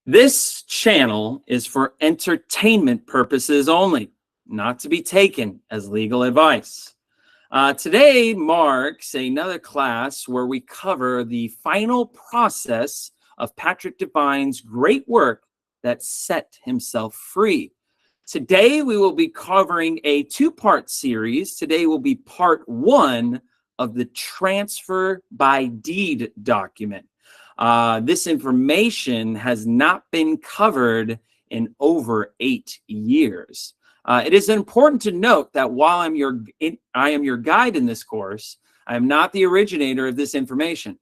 This channel is for entertainment purposes only, not to be taken as legal advice. Today marks another class where we cover the final process of Patrick Devine's great work that set himself free. Today we will be covering a two-part series. Today will be part one of the transfer by deed document. This information has not been covered in over 8 years. It is important to note that while I am your guide in this course, I am not the originator of this information.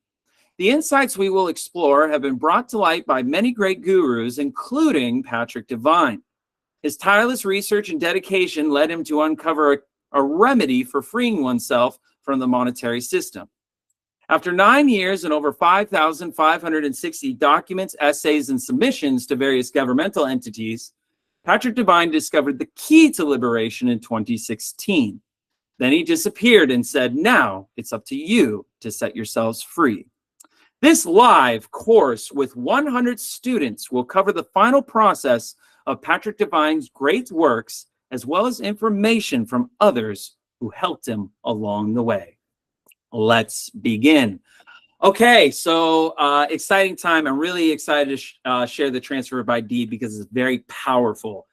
The insights we will explore have been brought to light by many great gurus, including Patrick Devine. His tireless research and dedication led him to uncover a remedy for freeing oneself from the monetary system. After 9 years and over 5,560 documents, essays, and submissions to various governmental entities, Patrick Devine discovered the key to liberation in 2016. Then he disappeared and said, "Now it's up to you to set yourselves free." This live course with 100 students will cover the final process of Patrick Devine's great works, as well as information from others who helped him along the way. Let's begin. Okay, so exciting time. I'm really excited to share the transfer by deed because it's very powerful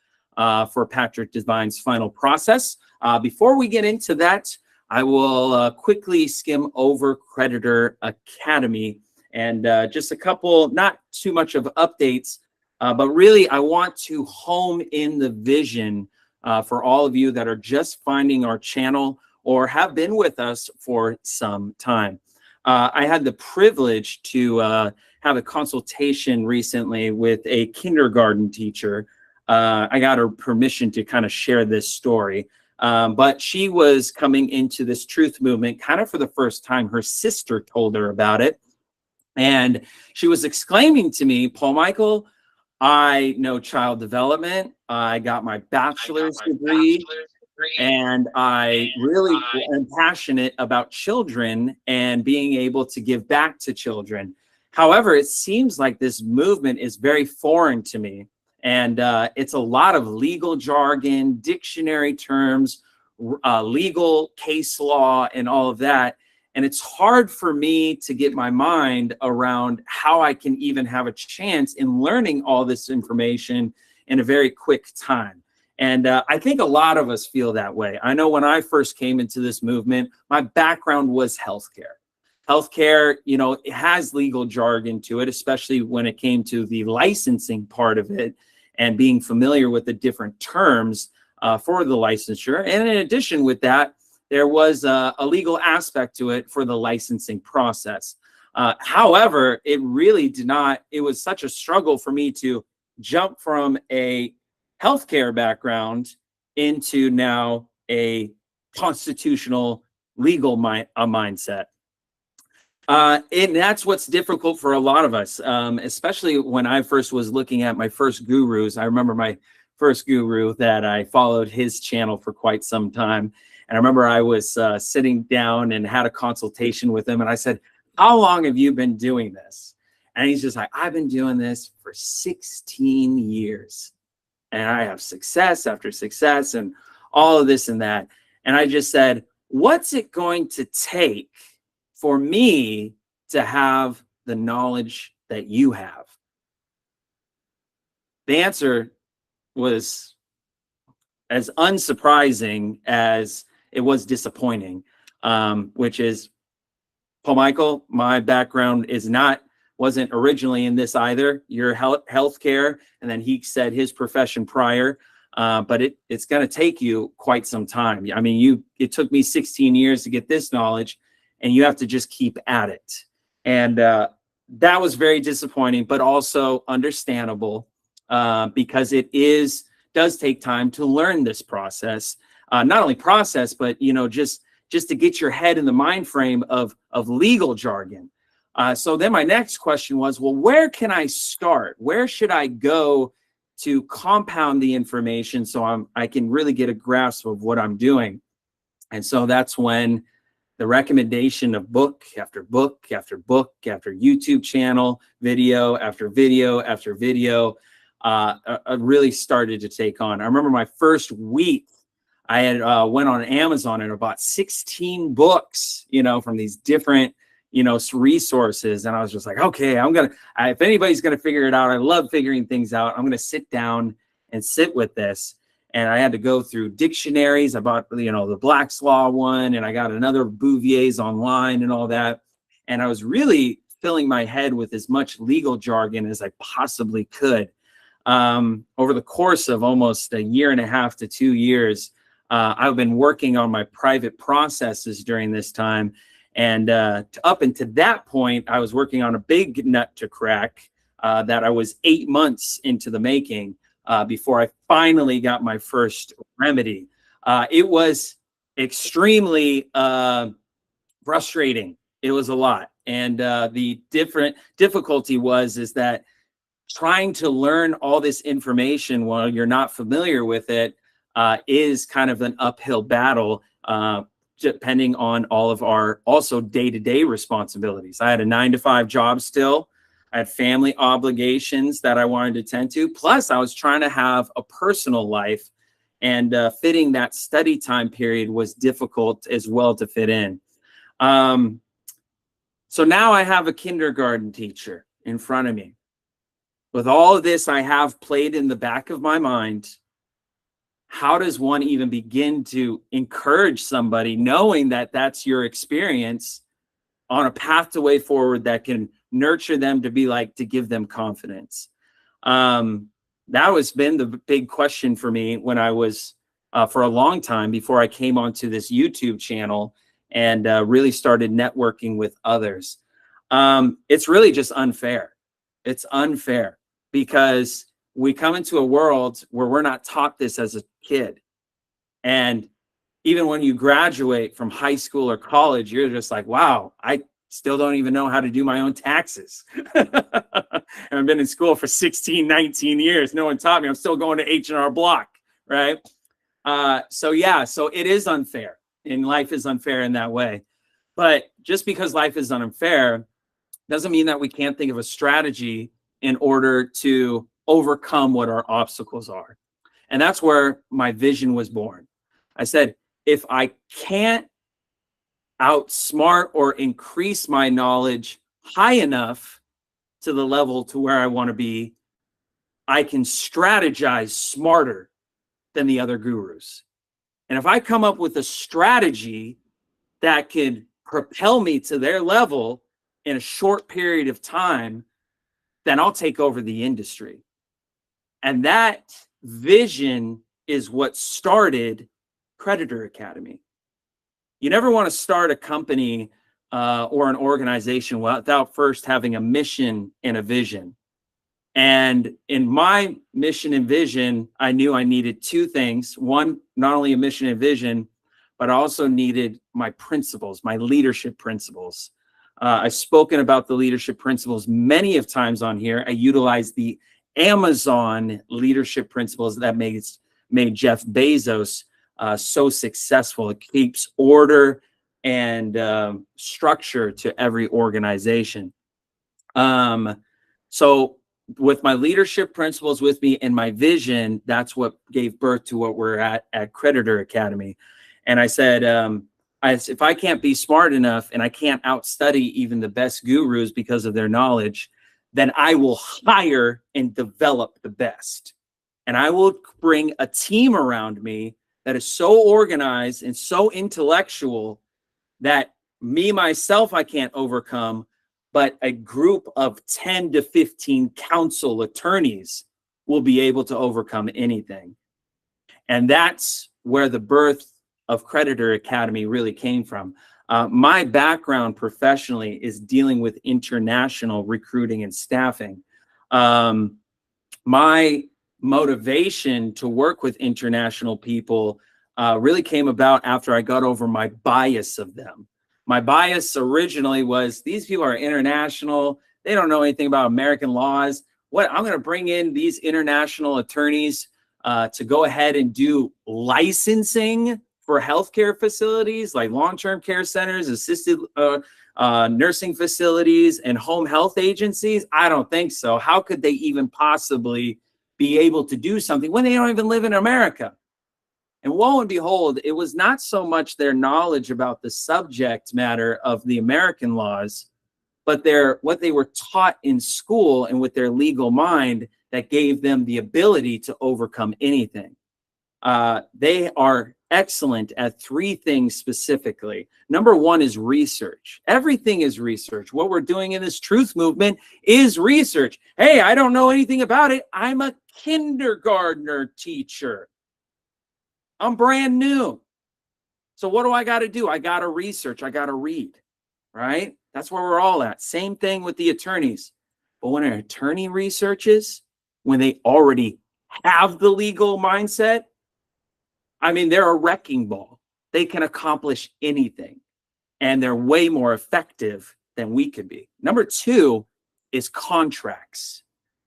for Patrick Devine's final process. Before we get into that, I will quickly skim over Creditor Academy and just a couple, not too much of updates, but really I want to home in the vision for all of you that are just finding our channel or have been with us for some time. I had the privilege to have a consultation recently with a kindergarten teacher. I got her permission to kind of share this story, but she was coming into this truth movement kind of for the first time. Her sister told her about it, and she was exclaiming to me, "Paul Michael, I know child development. I got my bachelor's degree. And I really am passionate about children and being able to give back to children. However, it seems like this movement is very foreign to me. And it's a lot of legal jargon, dictionary terms, legal case law, and all of that. And it's hard for me to get my mind around how I can even have a chance in learning all this information in a very quick time." And I think a lot of us feel that way. I know when I first came into this movement, my background was healthcare. Healthcare, you know, it has legal jargon to it, especially when it came to the licensing part of it and being familiar with the different terms for the licensure. And in addition with that, there was a legal aspect to it for the licensing process. However, it really did not, it was such a struggle for me to jump from a healthcare background into now a constitutional legal mindset. And that's what's difficult for a lot of us, especially when I first was looking at my first gurus. I remember my first guru that I followed his channel for quite some time. And I remember I was sitting down and had a consultation with him. And I said, "How long have you been doing this?" And he's just like, "I've been doing this for 16 years. And I have success after success and all of this and that." And I just said, "What's it going to take for me to have the knowledge that you have?" The answer was as unsurprising as it was disappointing, which is, "Paul Michael, my background wasn't originally in this either. You're healthcare," and then he said his profession prior, but it's going to take you quite some time. I mean, it took me 16 years to get this knowledge, and you have to just keep at it. And that was very disappointing, but also understandable because it does take time to learn this process. Not only process, but just to get your head in the mind frame of legal jargon. So then my next question was, well, where can I start? Where should I go to compound the information so I can really get a grasp of what I'm doing? And so that's when the recommendation of book after book after book after YouTube channel, video after video after video, really started to take on. I remember my first week, I had went on Amazon and bought 16 books, from these different, resources. And I was just like, okay, if anybody's going to figure it out, I love figuring things out. I'm going to sit down and sit with this. And I had to go through dictionaries. I bought, the Black's Law one, and I got another Bouvier's online and all that. And I was really filling my head with as much legal jargon as I possibly could. Over the course of almost 1.5 to 2 years, I've been working on my private processes during this time. And up until that point, I was working on a big nut to crack that I was 8 months into the making. Before I finally got my first remedy. It was extremely frustrating. It was a lot. And the difficulty is that trying to learn all this information while you're not familiar with it is kind of an uphill battle, depending on all of our also day-to-day responsibilities. I had a 9-to-5 job still. I had family obligations that I wanted to tend to. Plus, I was trying to have a personal life, and fitting that study time period was difficult as well to fit in. So now I have a kindergarten teacher in front of me. With all of this I have played in the back of my mind, how does one even begin to encourage somebody knowing that that's your experience on a path to way forward that can nurture them to give them confidence? That has been the big question for me when I was, for a long time before I came onto this YouTube channel and really started networking with others. It's really just unfair. It's unfair because we come into a world where we're not taught this as a kid. And even when you graduate from high school or college, you're just like, wow, I still don't even know how to do my own taxes. And I've been in school for 16, 19 years. No one taught me. I'm still going to H&R Block, right? So it is unfair, and life is unfair in that way. But just because life is unfair doesn't mean that we can't think of a strategy in order to overcome what our obstacles are. And that's where my vision was born. I said, if I can't outsmart or increase my knowledge high enough to the level to where I want to be, I can strategize smarter than the other gurus. And if I come up with a strategy that can propel me to their level in a short period of time, then I'll take over the industry. And that vision is what started Creditor Academy. You never want to start a company or an organization without first having a mission and a vision. And in my mission and vision, I knew I needed two things. One, not only a mission and vision, but I also needed my principles, my leadership principles. I've spoken about the leadership principles many of times on here. I utilize the Amazon leadership principles that made Jeff Bezos so successful. It keeps order and structure to every organization. So with my leadership principles with me and my vision, that's what gave birth to what we're at Creditor Academy. And I said, if I can't be smart enough and I can't outstudy even the best gurus because of their knowledge, then I will hire and develop the best. And I will bring a team around me that is so organized and so intellectual that myself, I can't overcome, but a group of 10 to 15 counsel attorneys will be able to overcome anything. And that's where the birth of Creditor Academy really came from. My background professionally is dealing with international recruiting and staffing. My motivation to work with international people really came about after I got over my bias of them. My bias originally was these people are international. They don't know anything about American laws. I'm going to bring in these international attorneys to go ahead and do licensing for healthcare facilities like long-term care centers, assisted nursing facilities, and home health agencies? I don't think so. How could they even possibly be able to do something when they don't even live in America? And lo and behold, it was not so much their knowledge about the subject matter of the American laws, but what they were taught in school and with their legal mind that gave them the ability to overcome anything. They are excellent at three things specifically. Number one is research. Everything is research. What we're doing in this truth movement is research. Hey, I don't know anything about it. I'm a kindergartner teacher. I'm brand new. So what do I got to do? I got to research. I got to read, right? That's where we're all at. Same thing with the attorneys. But when an attorney researches, when they already have the legal mindset, I mean, they're a wrecking ball. They can accomplish anything, and they're way more effective than we could be. Number two is contracts.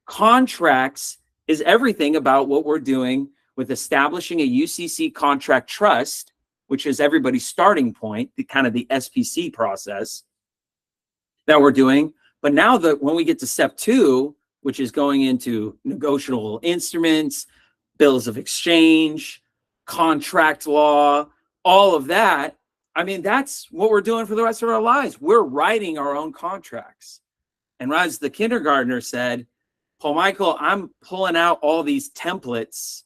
Contracts is everything about what we're doing with establishing a UCC contract trust, which is everybody's starting point, the kind of the SPC process that we're doing. But now that when we get to step two, which is going into negotiable instruments, bills of exchange, contract law, all of that, I mean, that's what we're doing for the rest of our lives. We're writing our own contracts. And as the kindergartner said, Paul Michael, I'm pulling out all these templates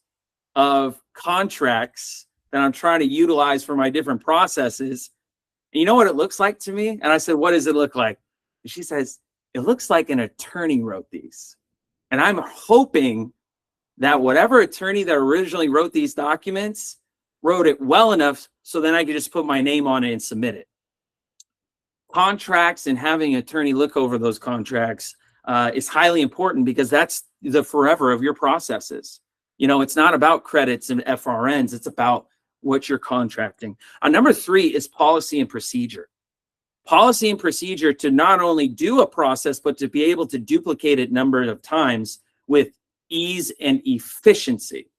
of contracts that I'm trying to utilize for my different processes. And you know what it looks like to me? And I said, what does it look like? And she says, it looks like an attorney wrote these. And I'm hoping that whatever attorney that originally wrote these documents wrote it well enough so then I could just put my name on it and submit it. Contracts and having an attorney look over those contracts is highly important because that's the forever of your processes. You know, it's not about credits and FRNs. It's about what you're contracting. Number three is policy and procedure. Policy and procedure to not only do a process, but to be able to duplicate it a number of times with ease and efficiency.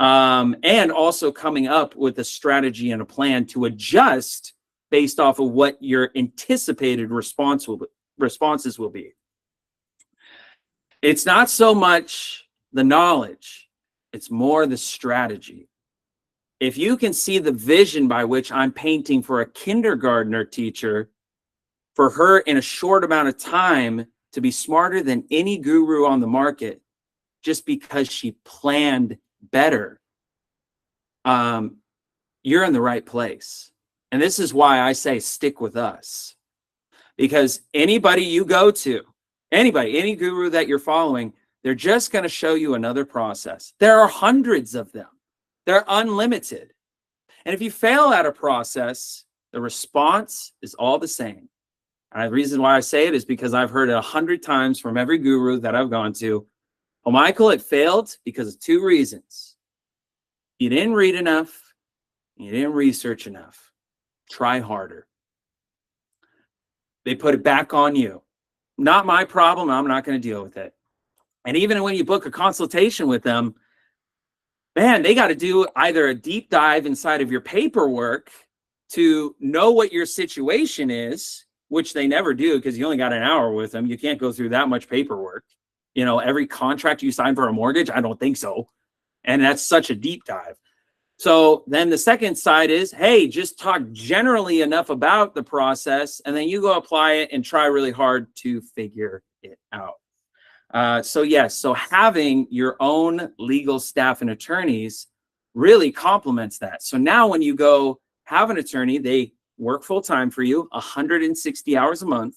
And also coming up with a strategy and a plan to adjust based off of what your anticipated responses will be. It's not so much the knowledge. It's more the strategy. If you can see the vision by which I'm painting for a kindergartner teacher, for her in a short amount of time to be smarter than any guru on the market, just because she planned better, you're in the right place. And this is why I say stick with us. Because anybody you go to, any guru that you're following, they're just going to show you another process. There are hundreds of them. They're unlimited. And if you fail at a process, the response is all the same. And the reason why I say it is because I've heard it 100 times from every guru that I've gone to. Oh, Michael, it failed because of two reasons. You didn't read enough. You didn't research enough. Try harder. They put it back on you. Not my problem. I'm not going to deal with it. And even when you book a consultation with them, man, they got to do either a deep dive inside of your paperwork to know what your situation is, which they never do because you only got an hour with them. You can't go through that much paperwork. You know, every contract you sign for a mortgage, I don't think so. And that's such a deep dive. So then the second side is, hey, just talk generally enough about the process, and then you go apply it and try really hard to figure it out. So having your own legal staff and attorneys really complements that. So now when you go have an attorney, they work full time for you, 160 hours a month.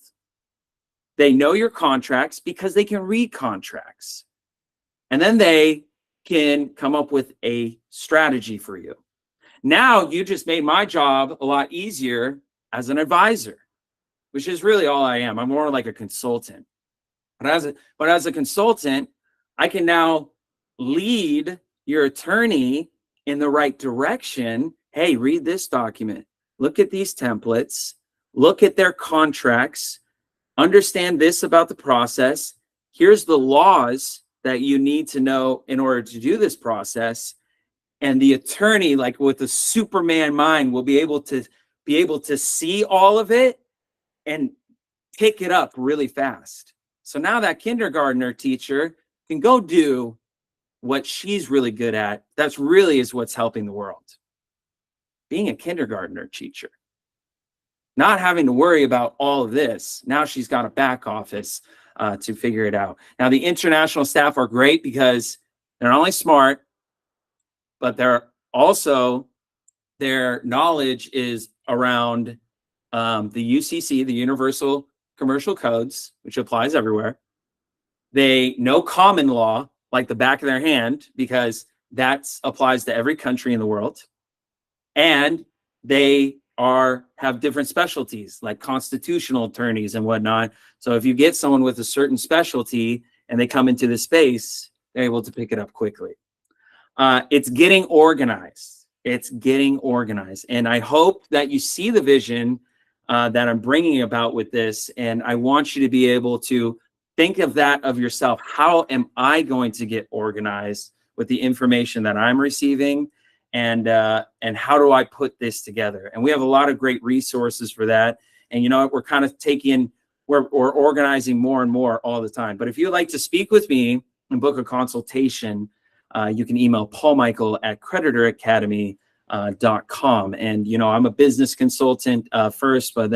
They know your contracts because they can read contracts. And then they can come up with a strategy for you. Now you just made my job a lot easier as an advisor, which is really all I am. I'm more like a consultant. But as a consultant, I can now lead your attorney in the right direction. Hey, read this document. Look at these templates. Look at their contracts. Understand this about the process. Here's the laws that you need to know in order to do this process. And the attorney, like with the Superman mind, will be able to see all of it and pick it up really fast. So now that kindergartner teacher can go do what she's really good at. That's really is what's helping the world. Being a kindergartner teacher, not having to worry about all of this. Now she's got a back office to figure it out. Now the international staff are great because they're not only smart, but they're also, their knowledge is around the UCC, the Universal Commercial Codes, which applies everywhere. They know common law like the back of their hand because that applies to every country in the world. And they have different specialties like constitutional attorneys and whatnot. So if you get someone with a certain specialty and they come into the space, they're able to pick it up quickly. It's getting organized. It's getting organized. And I hope that you see the vision that I'm bringing about with this. And I want you to be able to think of that of yourself. How am I going to get organized with the information that I'm receiving? And how do I put this together? And we have a lot of great resources for that. And you know what? We're kind of we're organizing more and more all the time. But if you'd like to speak with me and book a consultation, you can email paulmichael@creditoracademy.com. And, you know, I'm a business consultant first, but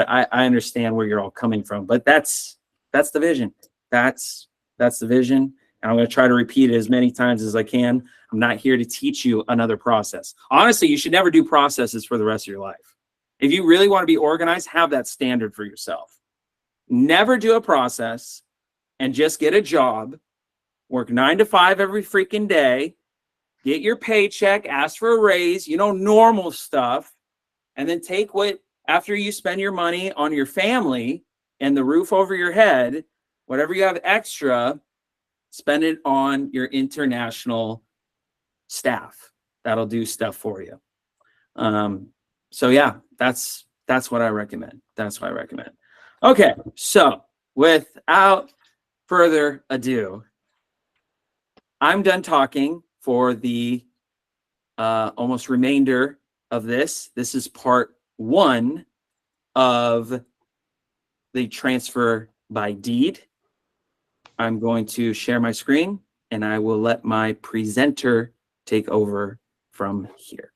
I understand where you're all coming from. But that's the vision. That's the vision. And I'm going to try to repeat it as many times as I can. I'm not here to teach you another process. Honestly, you should never do processes for the rest of your life. If you really want to be organized, have that standard for yourself. Never do a process and just get a job, work 9 to 5 every freaking day, get your paycheck, ask for a raise, you know, normal stuff, and then take after you spend your money on your family and the roof over your head, whatever you have extra, spend it on your international staff. That'll do stuff for you. So yeah, that's what I recommend. That's what I recommend. Okay, so without further ado, I'm done talking for the almost remainder of this. This is part 1 of the transfer by deed. I'm going to share my screen and I will let my presenter take over from here.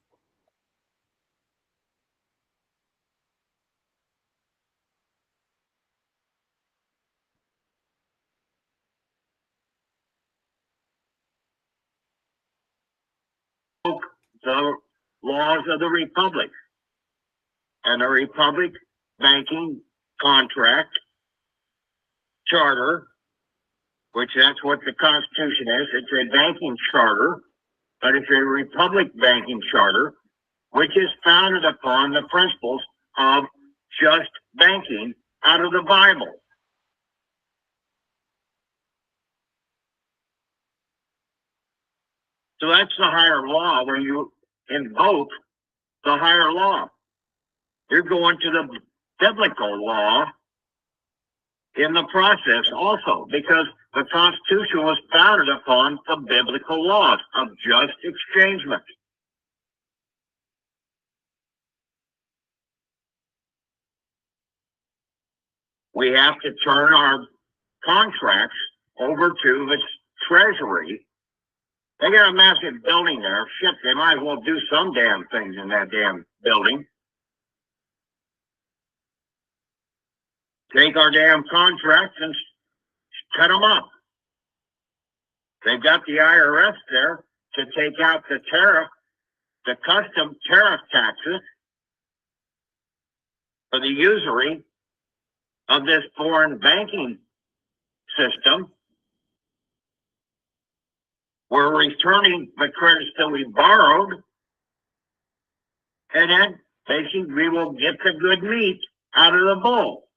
The laws of the Republic and the Republic banking contract charter, which that's what the Constitution is. It's a banking charter, but it's a Republic banking charter, which is founded upon the principles of just banking out of the Bible. So that's the higher law when you invoke the higher law. You're going to the biblical law in the process also, because the Constitution was founded upon the biblical laws of just exchangement. We have to turn our contracts over to the Treasury. They got a massive building there. Shit, they might as well do some damn things in that damn building. Take our damn contracts and cut them up. They've got the IRS there to take out the tariff, the custom tariff taxes for the usury of this foreign banking system. We're returning the credits that we borrowed, and then basically we will get the good meat out of the bowl.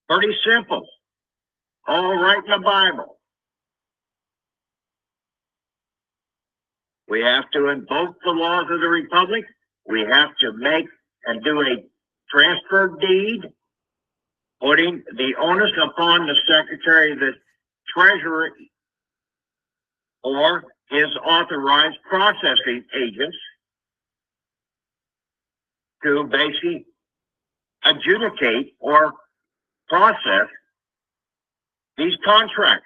Pretty simple. All right in the Bible. We have to invoke the laws of the Republic. We have to make and do a transfer deed, putting the onus upon the Secretary of the Treasury or his authorized processing agents to basically adjudicate or process these contracts.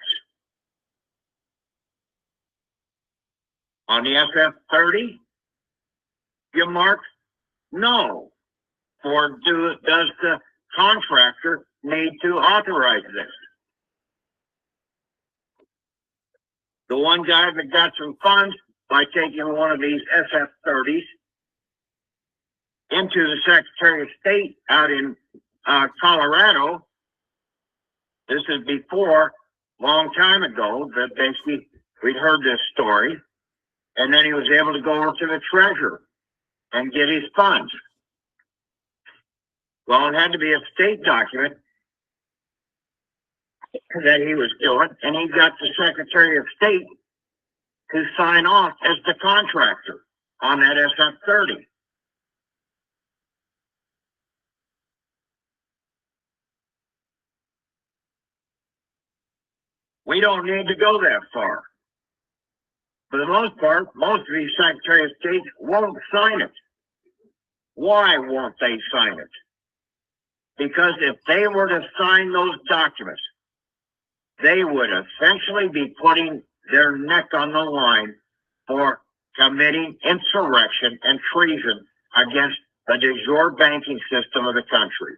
On the SF-30, you mark no. Or does the contractor need to authorize this? The one guy that got some funds by taking one of these SF-30s into the Secretary of State out in Colorado, this is before, long time ago, that basically we'd heard this story, and then he was able to go over to the treasurer and get his funds. Well, it had to be a state document that he was doing, and he got the Secretary of State to sign off as the contractor on that SF-30. We don't need to go that far. For the most part, most of these Secretary of State won't sign it. Why won't they sign it? Because if they were to sign those documents, they would essentially be putting their neck on the line for committing insurrection and treason against the de jure banking system of the country.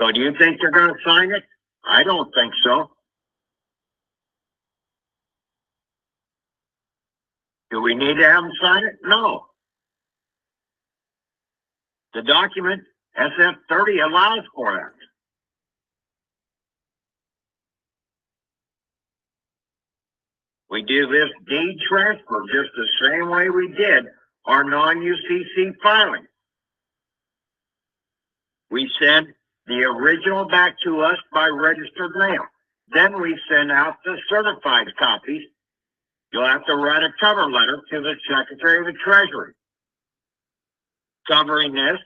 So do you think they're going to sign it? I don't think so. Do we need to have them sign it? No. The document, SF-30, allows for that. We do this deed transfer just the same way we did our non-UCC filing. We send the original back to us by registered mail. Then we send out the certified copies. You'll have to write a cover letter to the Secretary of the Treasury covering this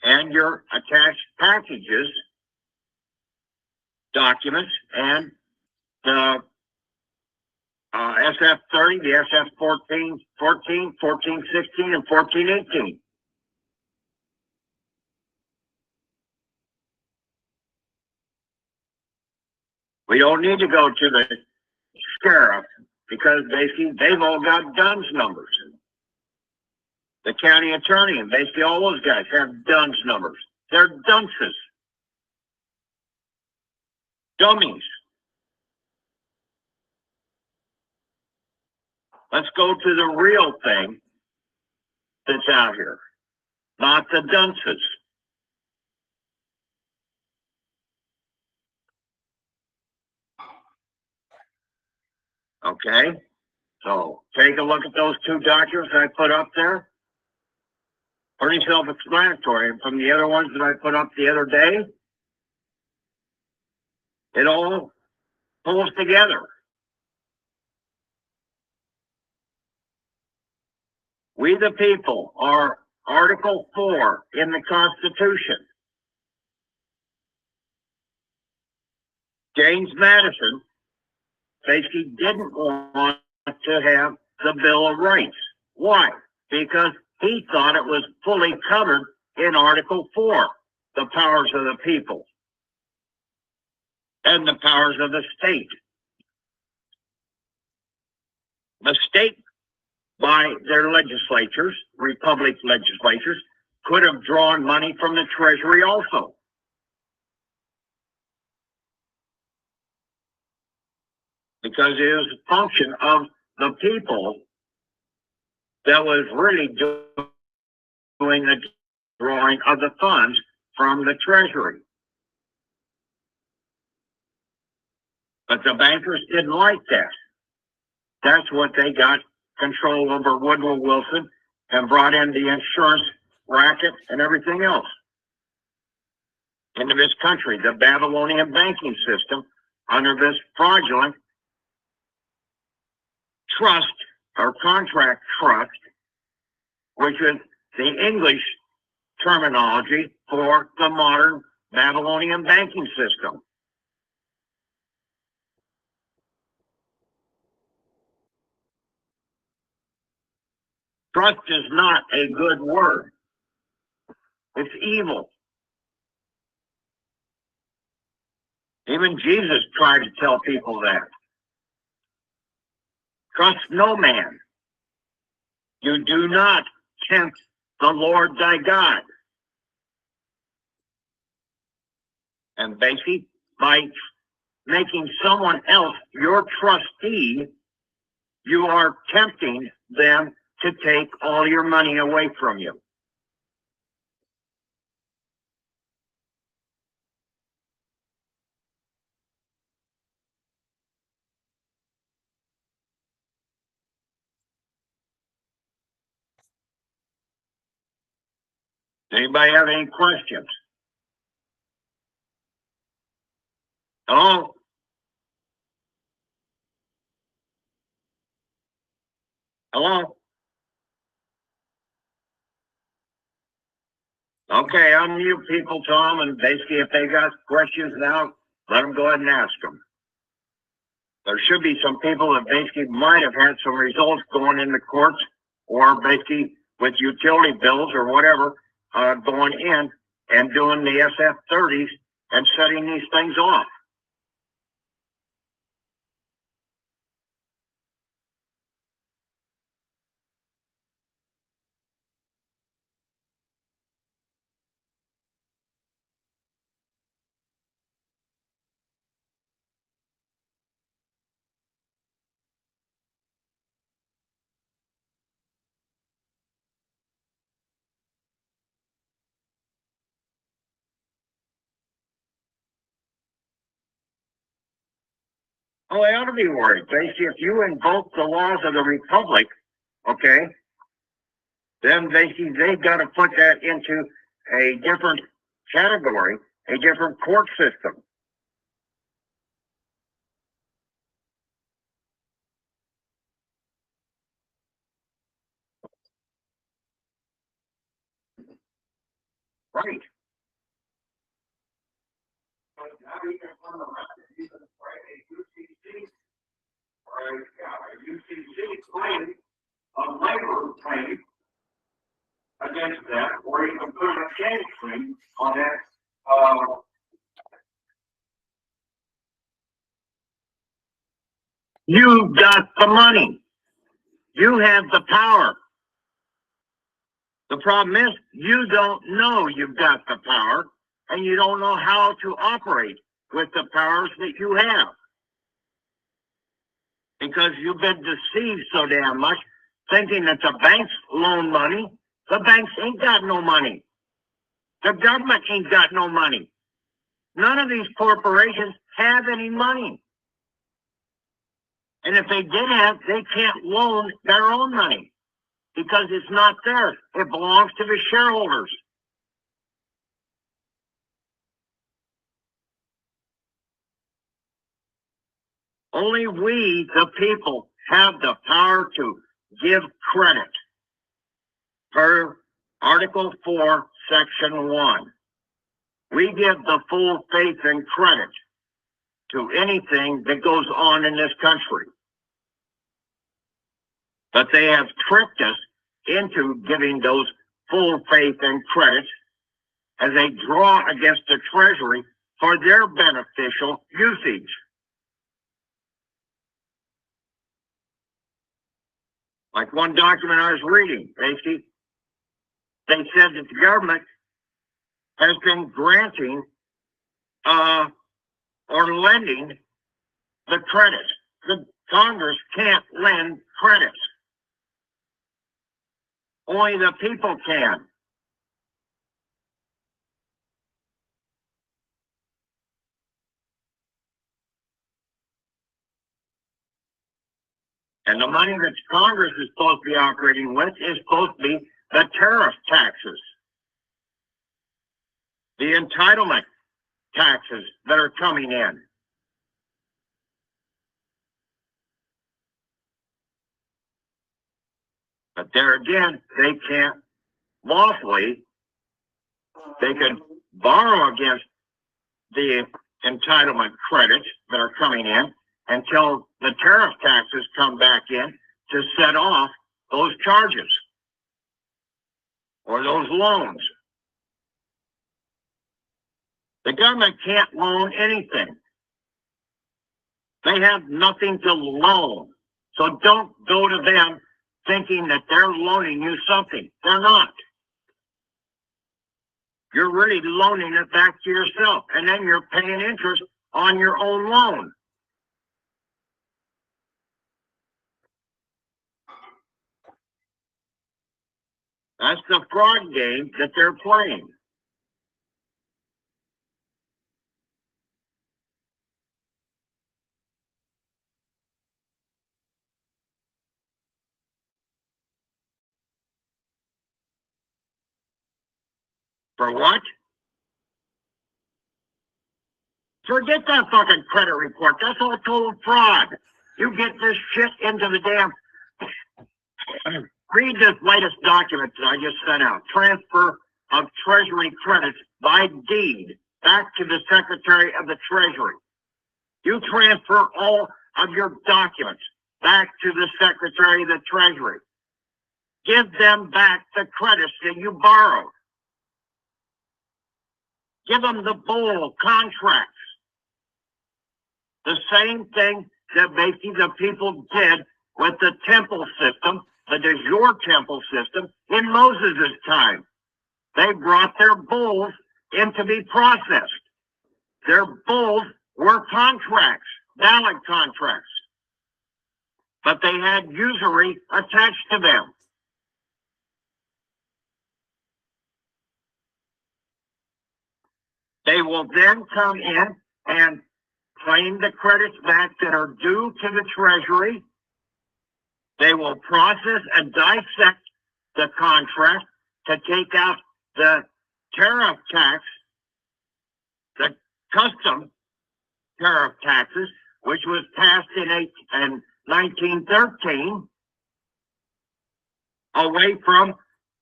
and your attached packages, documents, and the SF-30, the SF-14, 14, 14, 16, and 14, 18. We don't need to go to the sheriff because basically they've all got DUNS numbers. The county attorney and basically all those guys have DUNS numbers. They're dunces. Dummies. Let's go to the real thing that's out here, not the dunces. Okay? So take a look at those two documents I put up there. Pretty self-explanatory. From the other ones that I put up the other day, it all pulls together. We the people are Article 4 in the Constitution. James Madison basically didn't want to have the Bill of Rights. Why? Because he thought it was fully covered in Article 4, the powers of the people and the powers of the state. The state, by their legislatures, republic legislatures, could have drawn money from the Treasury also. Because it was a function of the people that was really doing the drawing of the funds from the Treasury. But the bankers didn't like that. That's what they got control over Woodrow Wilson and brought in the insurance racket and everything else into this country, the Babylonian banking system under this fraudulent trust or contract trust, which is the English terminology for the modern Babylonian banking system. Trust is not a good word. It's evil. Even Jesus tried to tell people that. Trust no man. You do not tempt the Lord thy God. And basically, by making someone else your trustee, you are tempting them to take all your money away from you. Anybody have any questions? Hello? Hello? Okay, unmute people, Tom, and basically if they got questions now, let them go ahead and ask them. There should be some people that basically might have had some results going in the courts or basically with utility bills or whatever going in and doing the SF-30s and setting these things off. Oh, they ought to be worried. Basically, if you invoke the laws of the Republic, okay, then basically they've got to put that into a different category, a different court system. Right. Claim, a labor claim against that, or you can put a change claim on that. You got the money. You have the power. The problem is you don't know you've got the power, and you don't know how to operate with the powers that you have. Because you've been deceived so damn much, thinking that the banks loan money. The banks ain't got no money. The government ain't got no money. None of these corporations have any money. And if they did have, they can't loan their own money because it's not theirs. It belongs to the shareholders. Only we, the people, have the power to give credit per Article 4, Section 1. We give the full faith and credit to anything that goes on in this country. But they have tricked us into giving those full faith and credit as they draw against the Treasury for their beneficial usage. Like one document I was reading, basically, they said that the government has been granting or lending the credit. The Congress can't lend credit. Only the people can. And the money that Congress is supposed to be operating with is supposed to be the tariff taxes, the entitlement taxes that are coming in. But there again, they can't lawfully They could borrow against the entitlement credits that are coming in until the tariff taxes come back in to set off those charges or those loans. The government can't loan anything. They have nothing to loan. So don't go to them thinking that they're loaning you something. They're not. You're really loaning it back to yourself, and then you're paying interest on your own loan. That's the fraud game that they're playing. For what? Forget that fucking credit report. That's all total fraud. You get this shit into the damn... Read this latest document that I just sent out. Transfer of Treasury credits by deed back to the Secretary of the Treasury. You transfer all of your documents back to the Secretary of the Treasury. Give them back the credits that you borrowed. Give them the bull contracts. The same thing that basically the people did with the temple system, the de jure temple system in Moses' time. They brought their bulls in to be processed. Their bulls were contracts, valid contracts, but they had usury attached to them. They will then come in and claim the credits back that are due to the Treasury. They will process and dissect the contract to take out the tariff tax, the custom tariff taxes, which was passed in 1913, away from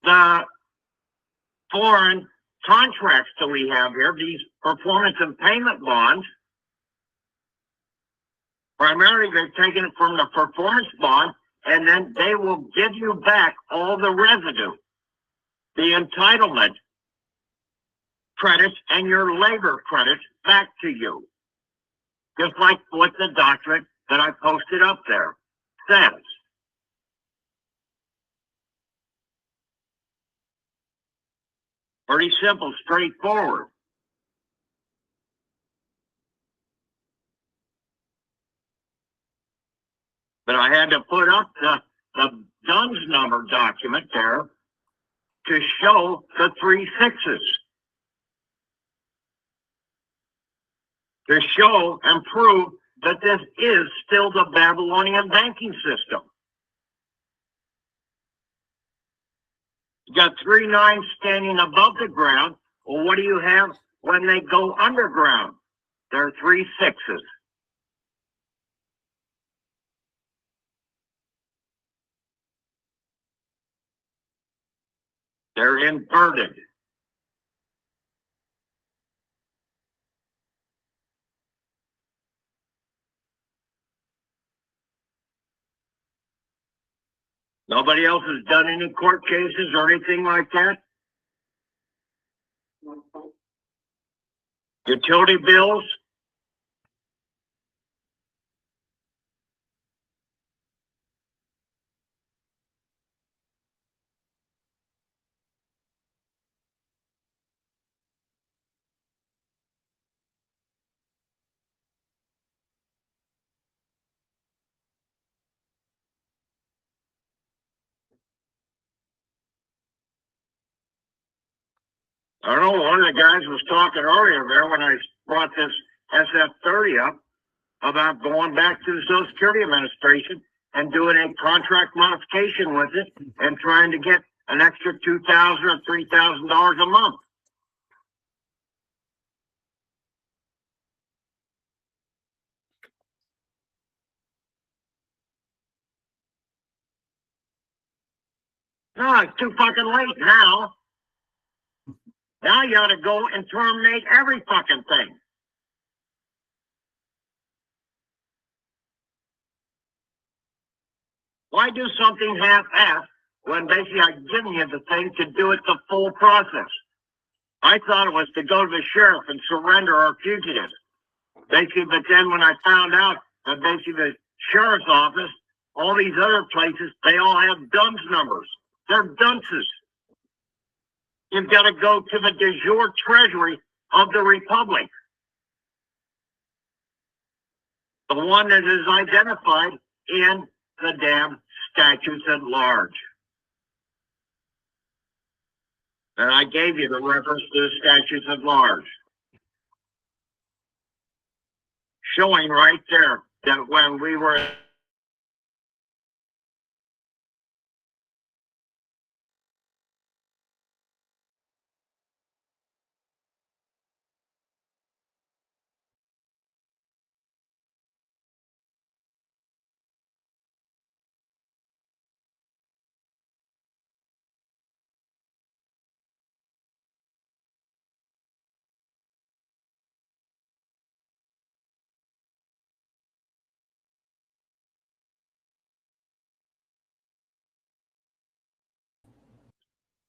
the foreign contracts that we have here, these performance and payment bonds. Primarily, they're taking it from the performance bond, and then they will give you back all the residue, the entitlement credits and your labor credits back to you. Just like what the document that I posted up there says. Pretty simple, straightforward. But I had to put up the DUNS number document there to show the 3 6s. To show and prove that this is still the Babylonian banking system. You got 3 9s standing above the ground. Well, what do you have when they go underground? They're 3 6s. They're inverted. Nobody else has done any court cases or anything like that? Utility bills? I don't know, one of the guys was talking earlier there when I brought this SF-30 up about going back to the Social Security Administration and doing a contract modification with it and trying to get an extra $2,000 or $3,000 a month. No, it's too fucking late now. Now you ought to go and terminate every fucking thing. Why do something half-assed when basically I'm giving you the thing to do it the full process? I thought it was to go to the sheriff and surrender our fugitives. Basically, but then when I found out that basically the sheriff's office, all these other places, they all have DUNS numbers. They're dunces. You've got to go to the de jure treasury of the republic. The one that is identified in the damn statutes at large. And I gave you the reference to the statutes at large. Showing right there that when we were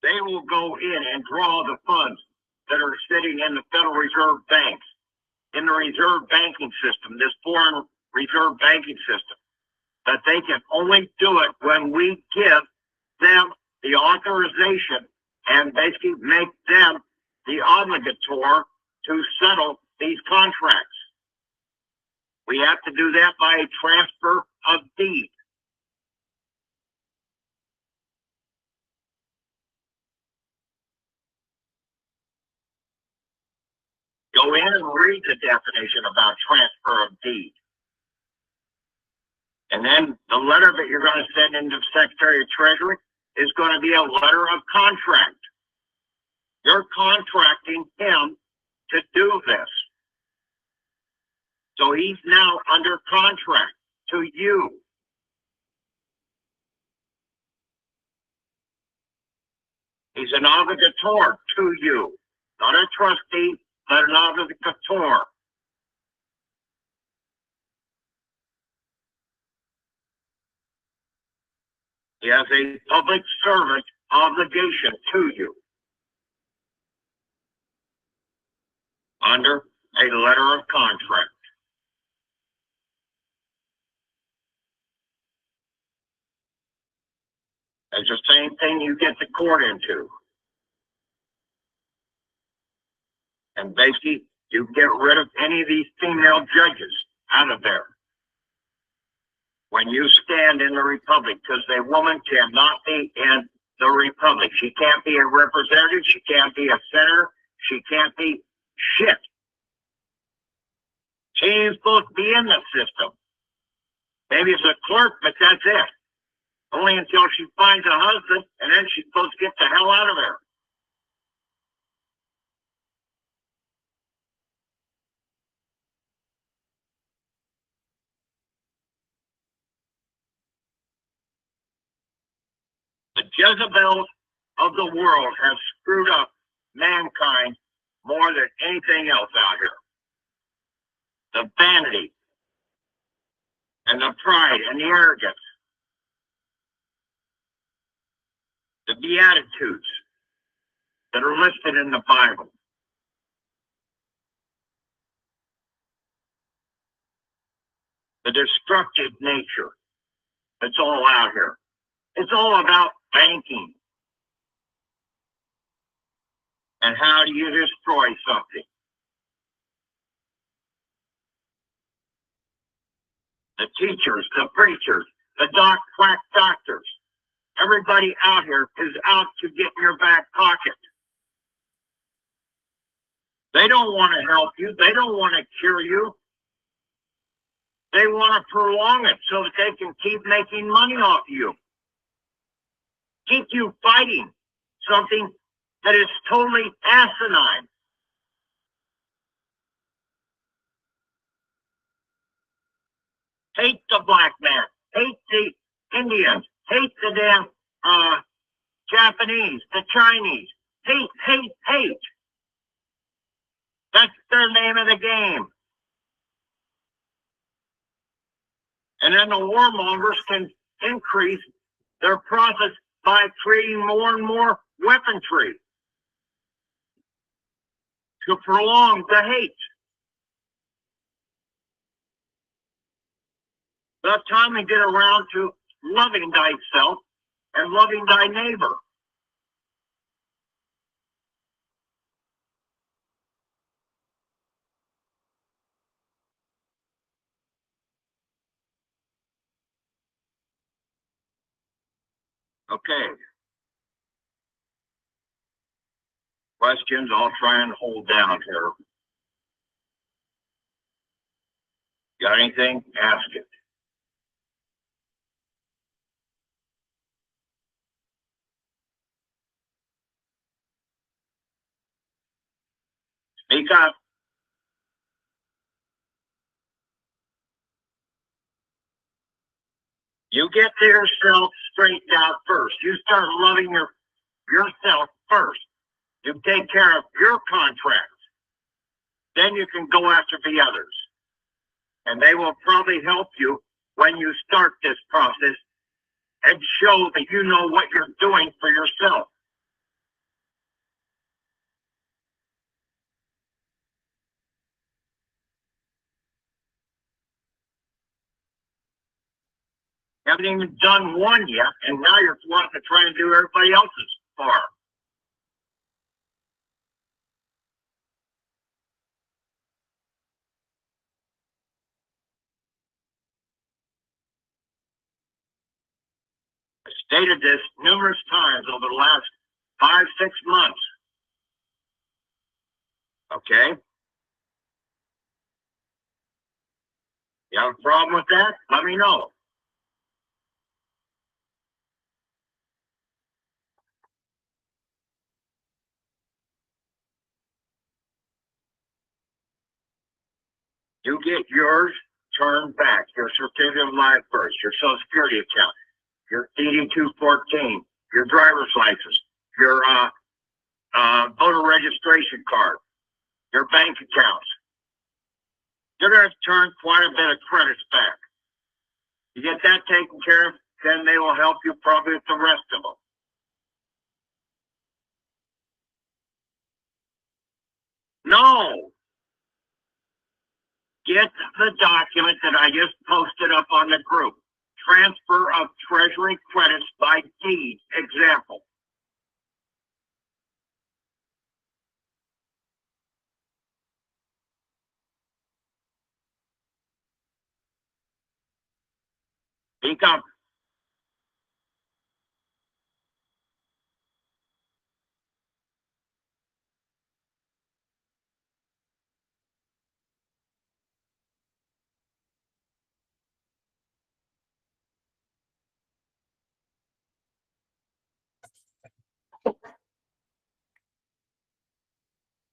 they will go in and draw the funds that are sitting in the Federal Reserve banks, in the reserve banking system, this foreign reserve banking system, that they can only do it when we give them the authorization and basically make them the obligator to settle these contracts. We have to do that by a transfer of deed. Go in and read the definition about transfer of deed. And then the letter that you're going to send into the Secretary of Treasury is going to be a letter of contract. You're contracting him to do this. So he's now under contract to you. He's an obligator to you, not a trustee, but an obligator. He has a public servant obligation to you under a letter of contract. It's the same thing you get the court into. And basically, you get rid of any of these female judges out of there. When you stand in the republic, because a woman cannot be in the republic. She can't be a representative. She can't be a senator. She can't be shit. She ain't supposed to be in the system. Maybe as a clerk, but that's it. Only until she finds a husband, and then she's supposed to get the hell out of there. The Jezebels of the world have screwed up mankind more than anything else out here. The vanity and the pride and the arrogance. The Beatitudes that are listed in the Bible. The destructive nature that's all out here. It's all about banking. And how do you destroy something? The teachers, the preachers, the quack doctors. Everybody out here is out to get in your back pocket. They don't want to help you. They don't want to cure you. They want to prolong it so that they can keep making money off you. Keep you fighting something that is totally asinine. Hate the black man. Hate the Indians. Hate the damn Japanese, the Chinese. Hate, hate, hate. That's their name of the game. And then the warmongers can increase their profits by creating more and more weaponry to prolong the hate. By the time we get around to loving thyself and loving thy neighbor. Okay. Questions I'll try and hold down here. Got anything? Ask it. Speak up. You get yourself straightened out first. You start loving yourself first. You take care of your contracts. Then you can go after the others. And they will probably help you when you start this process and show that you know what you're doing for yourself. Haven't even done one yet, and now you're wanting to try and do everybody else's part. I stated this numerous times over the last 5-6 months. Okay? You have a problem with that? Let me know. You get yours turned back, your certificate of life birth, your Social Security account, your DD-214, your driver's license, your voter registration card, your bank accounts. You're going to turn quite a bit of credits back. You get that taken care of, then they will help you probably with the rest of them. No. Get the document that I just posted up on the group. Transfer of Treasury credits by deed example. Speak up.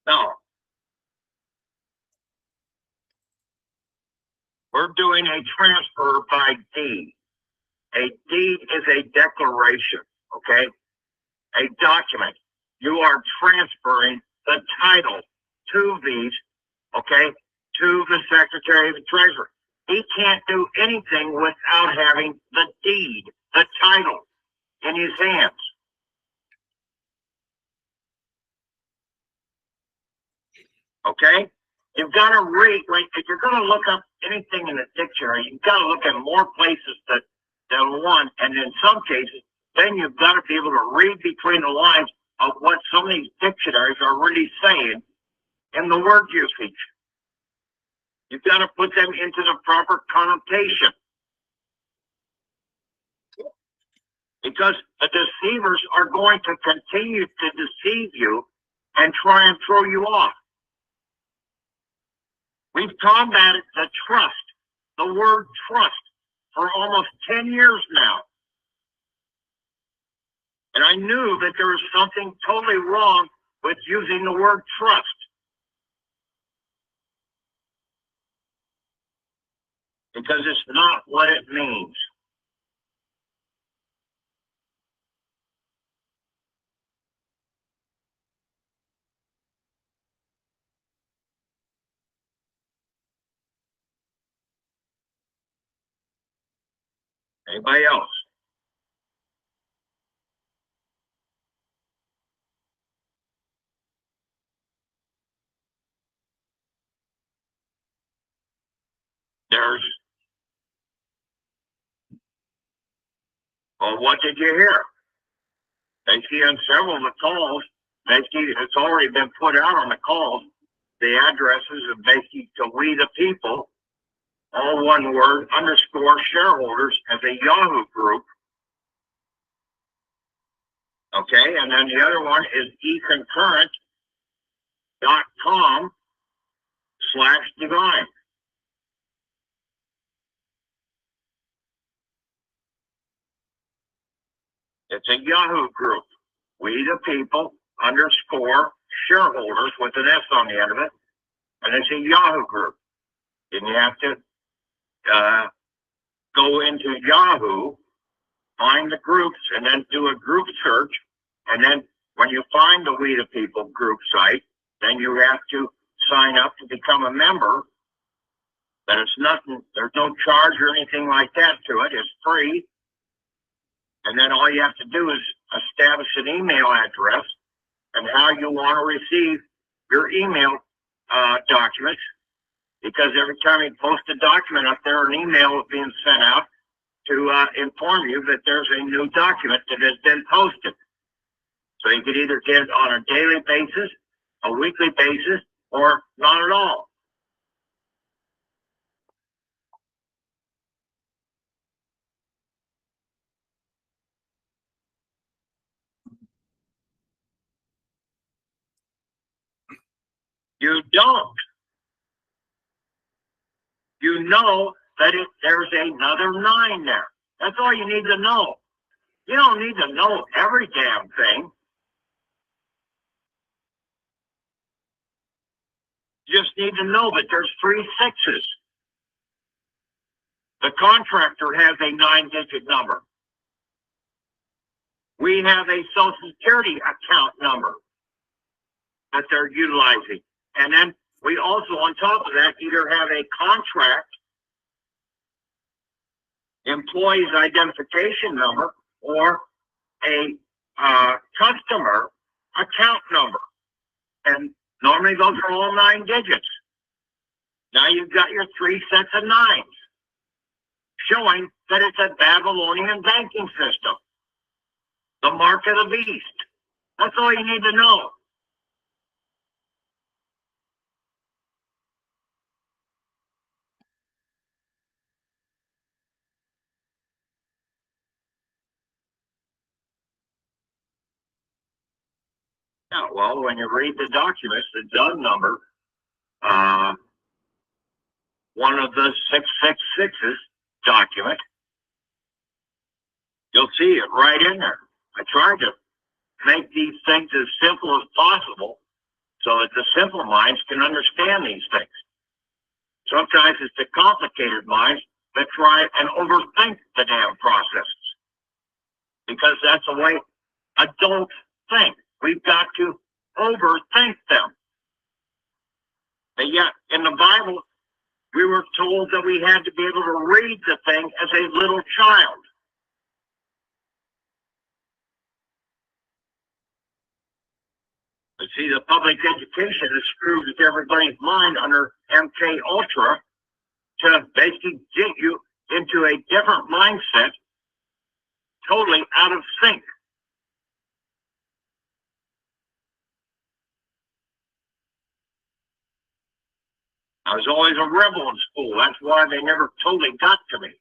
No. We're doing a transfer by deed. A deed is a declaration, okay? A document. You are transferring the title to these, okay, to the Secretary of the Treasury. He can't do anything without having the deed, the title in his hands. Okay? You've got to read, like, if you're going to look up anything in the dictionary, you've got to look at more places than one. And in some cases, then you've got to be able to read between the lines of what some of these dictionaries are really saying in the word usage. You've got to put them into the proper connotation. Because the deceivers are going to continue to deceive you and try and throw you off. We've combated the trust, the word trust, for almost 10 years now. And I knew that there was something totally wrong with using the word trust. Because it's not what it means. Anybody else? Well, what did you hear? Basically, on several of the calls, basically, it's already been put out on the calls. The addresses of basically to We the People, all one word, underscore shareholders as a Yahoo group. Okay, and then the other one is econcurrent.com/divine. It's a Yahoo group. We the People underscore shareholders with an S on the end of it. And it's a Yahoo group. And you have to go into Yahoo, find the groups, and then do a group search. And then when you find the We the People group site, then you have to sign up to become a member. Then it's nothing, there's no charge or anything like that to it. It's free. And then all you have to do is establish an email address and how you want to receive your email documents. Because every time you post a document up there, an email is being sent out to inform you that there's a new document that has been posted. So you could either get it on a daily basis, a weekly basis, or not at all. You don't. You know that there's another 9 there. That's all you need to know. You don't need to know every damn thing. You just need to know that there's 3 6s. The contractor has a 9-digit number. We have a Social Security account number that they're utilizing. And then we also, on top of that, either have a contract, employee's identification number, or a customer account number. And normally those are all 9 digits. Now you've got your 3 sets of 9s, showing that it's a Babylonian banking system. The mark of the beast. That's all you need to know. Yeah, well, when you read the documents, the DUN number, one of the 666's document, you'll see it right in there. I tried to make these things as simple as possible so that the simple minds can understand these things. Sometimes it's the complicated minds that try and overthink the damn processes, because that's the way adults think. We've got to overthink them. But yet, in the Bible, we were told that we had to be able to read the thing as a little child. But see, the public education has screwed with everybody's mind under MK Ultra to basically get you into a different mindset, totally out of sync. I was always a rebel in school. That's why they never totally got to me.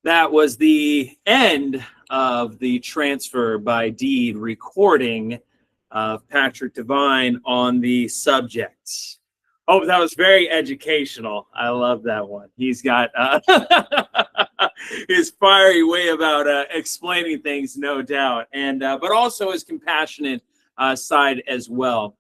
That was the end of the transfer by deed recording. of Patrick Devine on the subject. Oh, that was very educational. I love that one. He's got his fiery way about explaining things, no doubt, and but also his compassionate side as well.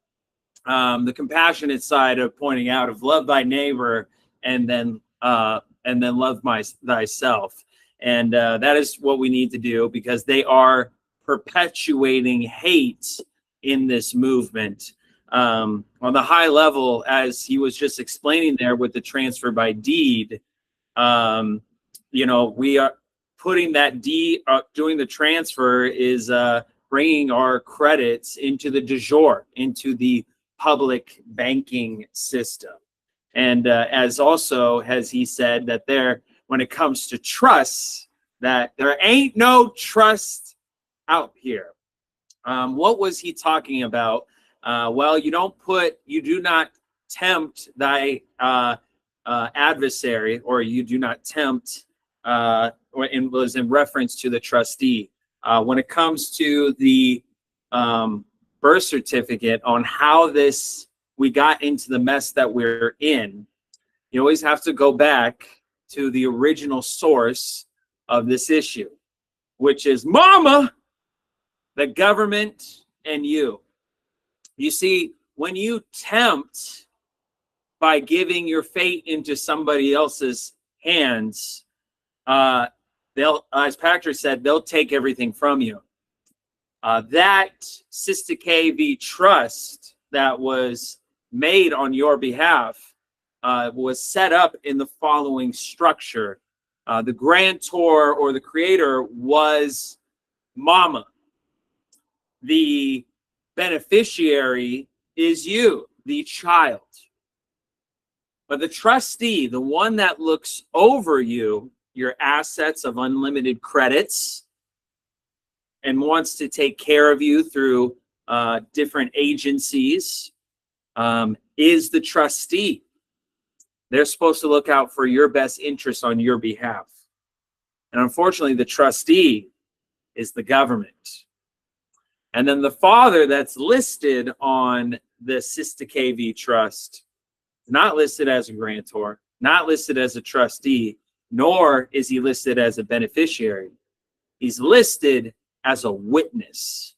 The compassionate side of pointing out of love thy neighbor and then love thyself, and that is what we need to do, because they are perpetuating hate in this movement. On the high level, as he was just explaining there with the transfer by deed, we are putting that deed, doing the transfer is bringing our credits into the de jure, into the public banking system. And as he said, that when it comes to trusts, that there ain't no trust out here. What was he talking about? Well, you do not tempt thy adversary, or you do not tempt, was in reference to the trustee. When it comes to the birth certificate, on how we got into the mess that we're in, you always have to go back to the original source of this issue, which is mama, the government, and you. You see, when you tempt by giving your fate into somebody else's hands, they'll, as Patrick said, they'll take everything from you. That Sister KV trust that was made on your behalf was set up in the following structure. The grantor or the creator was mama. The beneficiary is you, the child. But the trustee, the one that looks over you, your assets of unlimited credits, and wants to take care of you through different agencies, is the trustee. They're supposed to look out for your best interest on your behalf. And unfortunately, the trustee is the government. And then the father that's listed on the Sister KV trust, not listed as a grantor, not listed as a trustee, nor is he listed as a beneficiary. He's listed as a witness.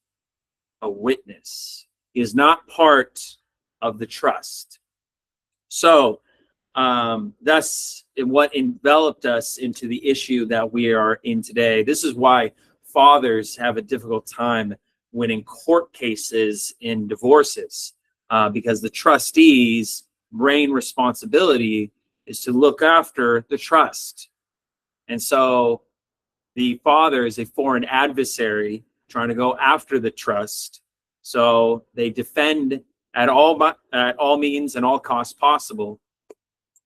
A witness. He is not part of the trust. So, that's what enveloped us into the issue that we are in today. This is why fathers have a difficult time winning court cases in divorces, because the trustee's main responsibility is to look after the trust. And so the father is a foreign adversary trying to go after the trust. So they defend at all means and all costs possible.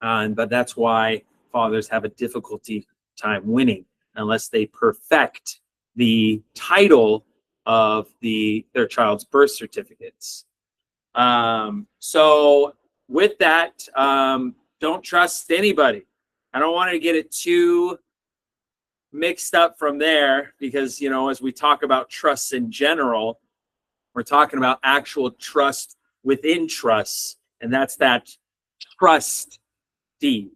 But that's why fathers have a difficulty time winning unless they perfect the title of their child's birth certificates. So with that, don't trust anybody. I don't want to get it too mixed up from there, because, as we talk about trusts in general, we're talking about actual trust within trusts, and that's that trustee.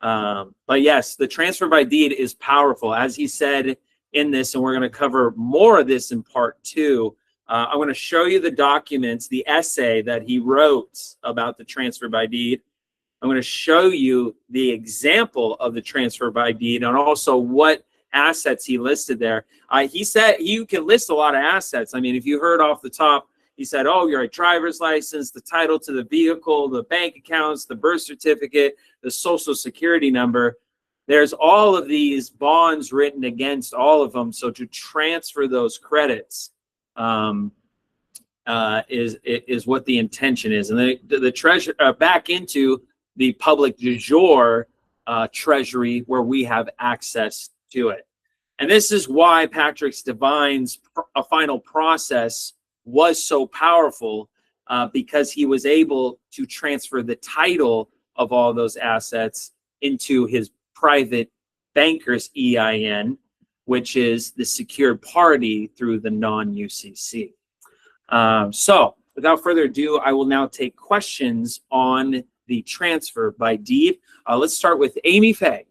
But yes, the transfer by deed is powerful, as he said in this, and we're going to cover more of this in part 2. I'm going to show you the documents, the essay that he wrote about the transfer by deed. I'm going to show you the example of the transfer by deed and also what assets he listed there. He said you can list a lot of assets. I mean, if you heard off the top, he said, oh, you're a driver's license, the title to the vehicle, the bank accounts, the birth certificate, the social security number. There's all of these bonds written against all of them. So to transfer those credits is what the intention is. And the treasure back into the public du jour treasury, where we have access to it. And this is why Patrick Devine's final process was so powerful, because he was able to transfer the title of all those assets into his private banker's EIN, which is the secured party through the non-UCC. So without further ado, I will now take questions on the transfer by deed. Let's start with Amy Faye.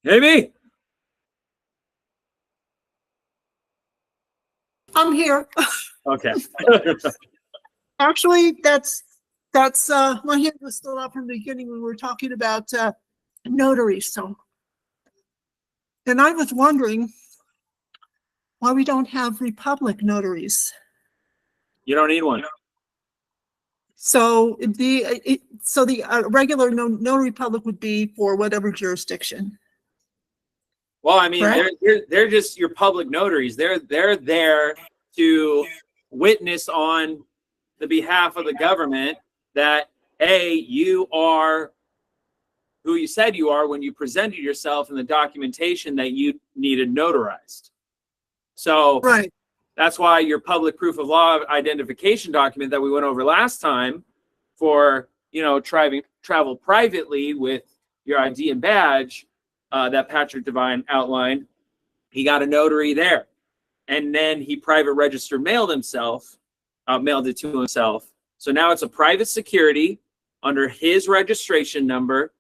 Amy? I'm here. Okay. Actually, that's my hand was still up from the beginning when we were talking about notaries. So, and I was wondering why we don't have republic notaries. You don't need one. So the regular notary public would be for whatever jurisdiction. Well, I mean, Right. they're just your public notaries. They're there to witness on the behalf of the government that, A, you are who you said you are when you presented yourself in the documentation that you needed notarized. So Right. that's why your public proof of law identification document that we went over last time for, travel privately with your ID and badge that Patrick Devine outlined, he got a notary there. And then he private registered mailed it to himself. So now it's a private security under his registration number.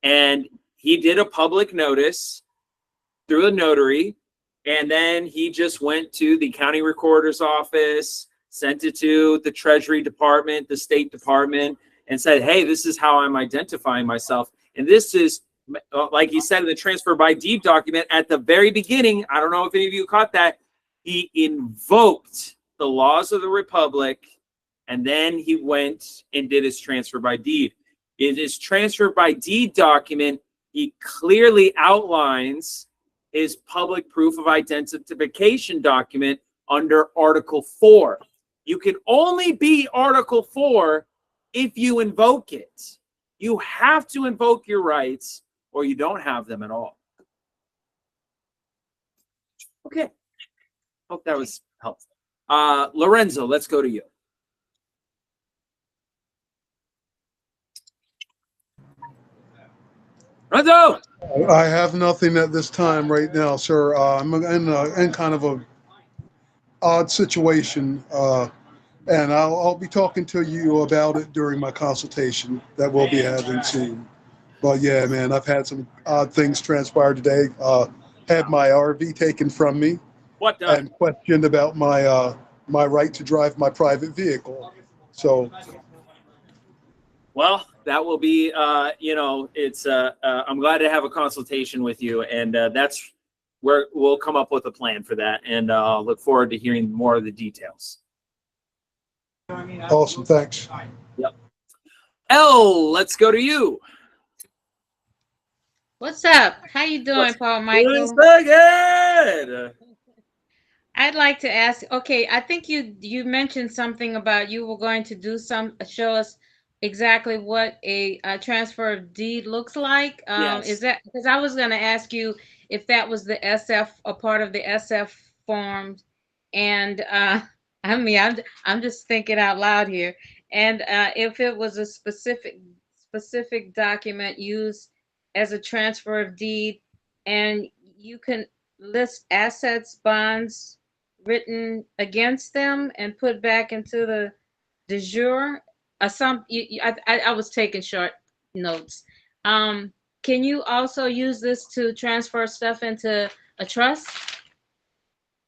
And he did a public notice through a notary. And then he just went to the county recorder's office, sent it to the Treasury Department, the State Department, and said, hey, this is how I'm identifying myself. And this is, like he said in the transfer by deed document at the very beginning, I don't know if any of you caught that, he invoked the laws of the Republic, and then he went and did his transfer by deed. In his transfer by deed document, he clearly outlines his public proof of identification document under Article 4. You can only be Article 4 if you invoke it. You have to invoke your rights or you don't have them at all. Okay. Hope that was helpful. Lorenzo, let's go to you. Lorenzo! I have nothing at this time right now, sir. I'm in kind of a odd situation, and I'll be talking to you about it during my consultation that we'll be having soon. But yeah, man, I've had some odd things transpire today. Had my RV taken from me. What? And questioned about my my right to drive my private vehicle. So. Well, that will be, it's, I'm glad to have a consultation with you, and that's where we'll come up with a plan for that, and look forward to hearing more of the details. Awesome, thanks. Yep. Elle, let's go to you. What's up? How you doing, Paul Michael? Good. I'd like to ask, okay, I think you mentioned something about you were going to show us exactly what a transfer of deed looks like. Yes. Is that, because I was going to ask you if that was the SF, a part of the SF forms, and I'm just thinking out loud here, and if it was a specific document used as a transfer of deed, and you can list assets, bonds written against them and put back into the de jure. I was taking short notes. Can you also use this to transfer stuff into a trust?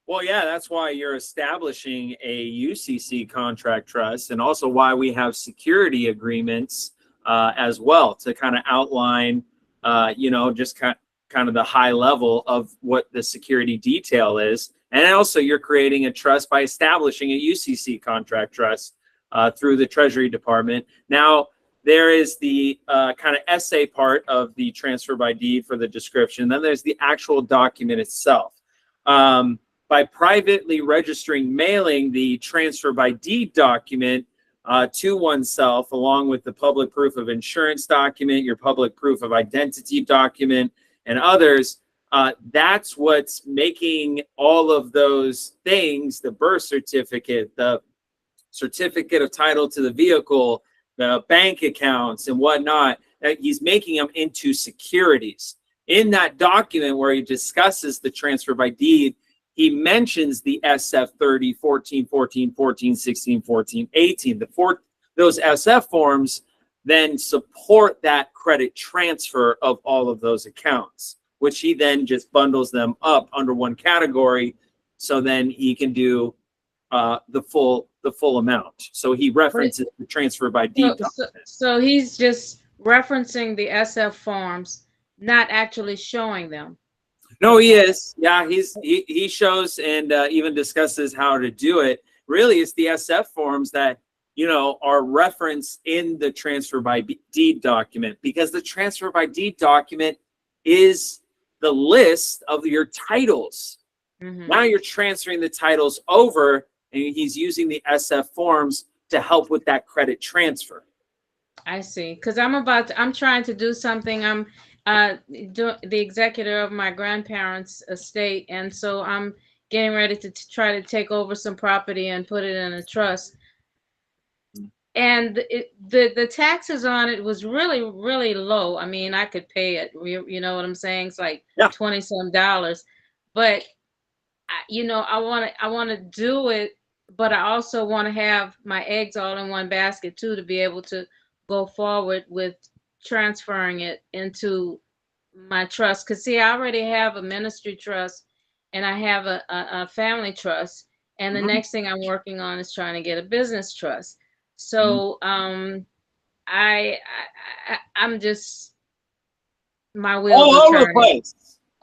Well, yeah, that's why you're establishing a UCC contract trust, and also why we have security agreements as well, to kind of outline, just kind of the high level of what the security detail is. And also you're creating a trust by establishing a UCC contract trust through the Treasury Department. Now, there is the kind of essay part of the transfer by deed for the description. Then there's the actual document itself. By privately registering mailing the transfer by deed document to oneself, along with the public proof of insurance document, your public proof of identity document, and others, that's what's making all of those things, the birth certificate, the certificate of title to the vehicle, the bank accounts and whatnot, that he's making them into securities. in that document where he discusses the transfer by deed, he mentions the SF 30, 14, 14, 14, 16, 14, 18. Those SF forms then support that credit transfer of all of those accounts, which he then just bundles them up under one category. So then he can do the full amount. So he references the transfer by deed document. So he's just referencing the SF forms, not actually showing them. No, he is. Yeah, he shows and even discusses how to do it. Really, it's the SF forms that, you know, are referenced in the transfer by deed document, because the transfer by deed document is the list of your titles. Mm-hmm. Now you're transferring the titles over, and he's using the SF forms to help with that credit transfer. I see. Because I'm trying to do something. I'm the executor of my grandparents' estate, and so I'm getting ready to try to take over some property and put it in a trust. And the taxes on it was really, really low. I mean, I could pay it. You know what I'm saying? It's like $20 some. But you know, I want to do it, but I also want to have my eggs all in one basket too, to be able to go forward with transferring it into my trust. Because see, I already have a ministry trust, and I have a family trust, and the next thing I'm working on is trying to get a business trust. So I'm just, my wheels all are over the turning. place.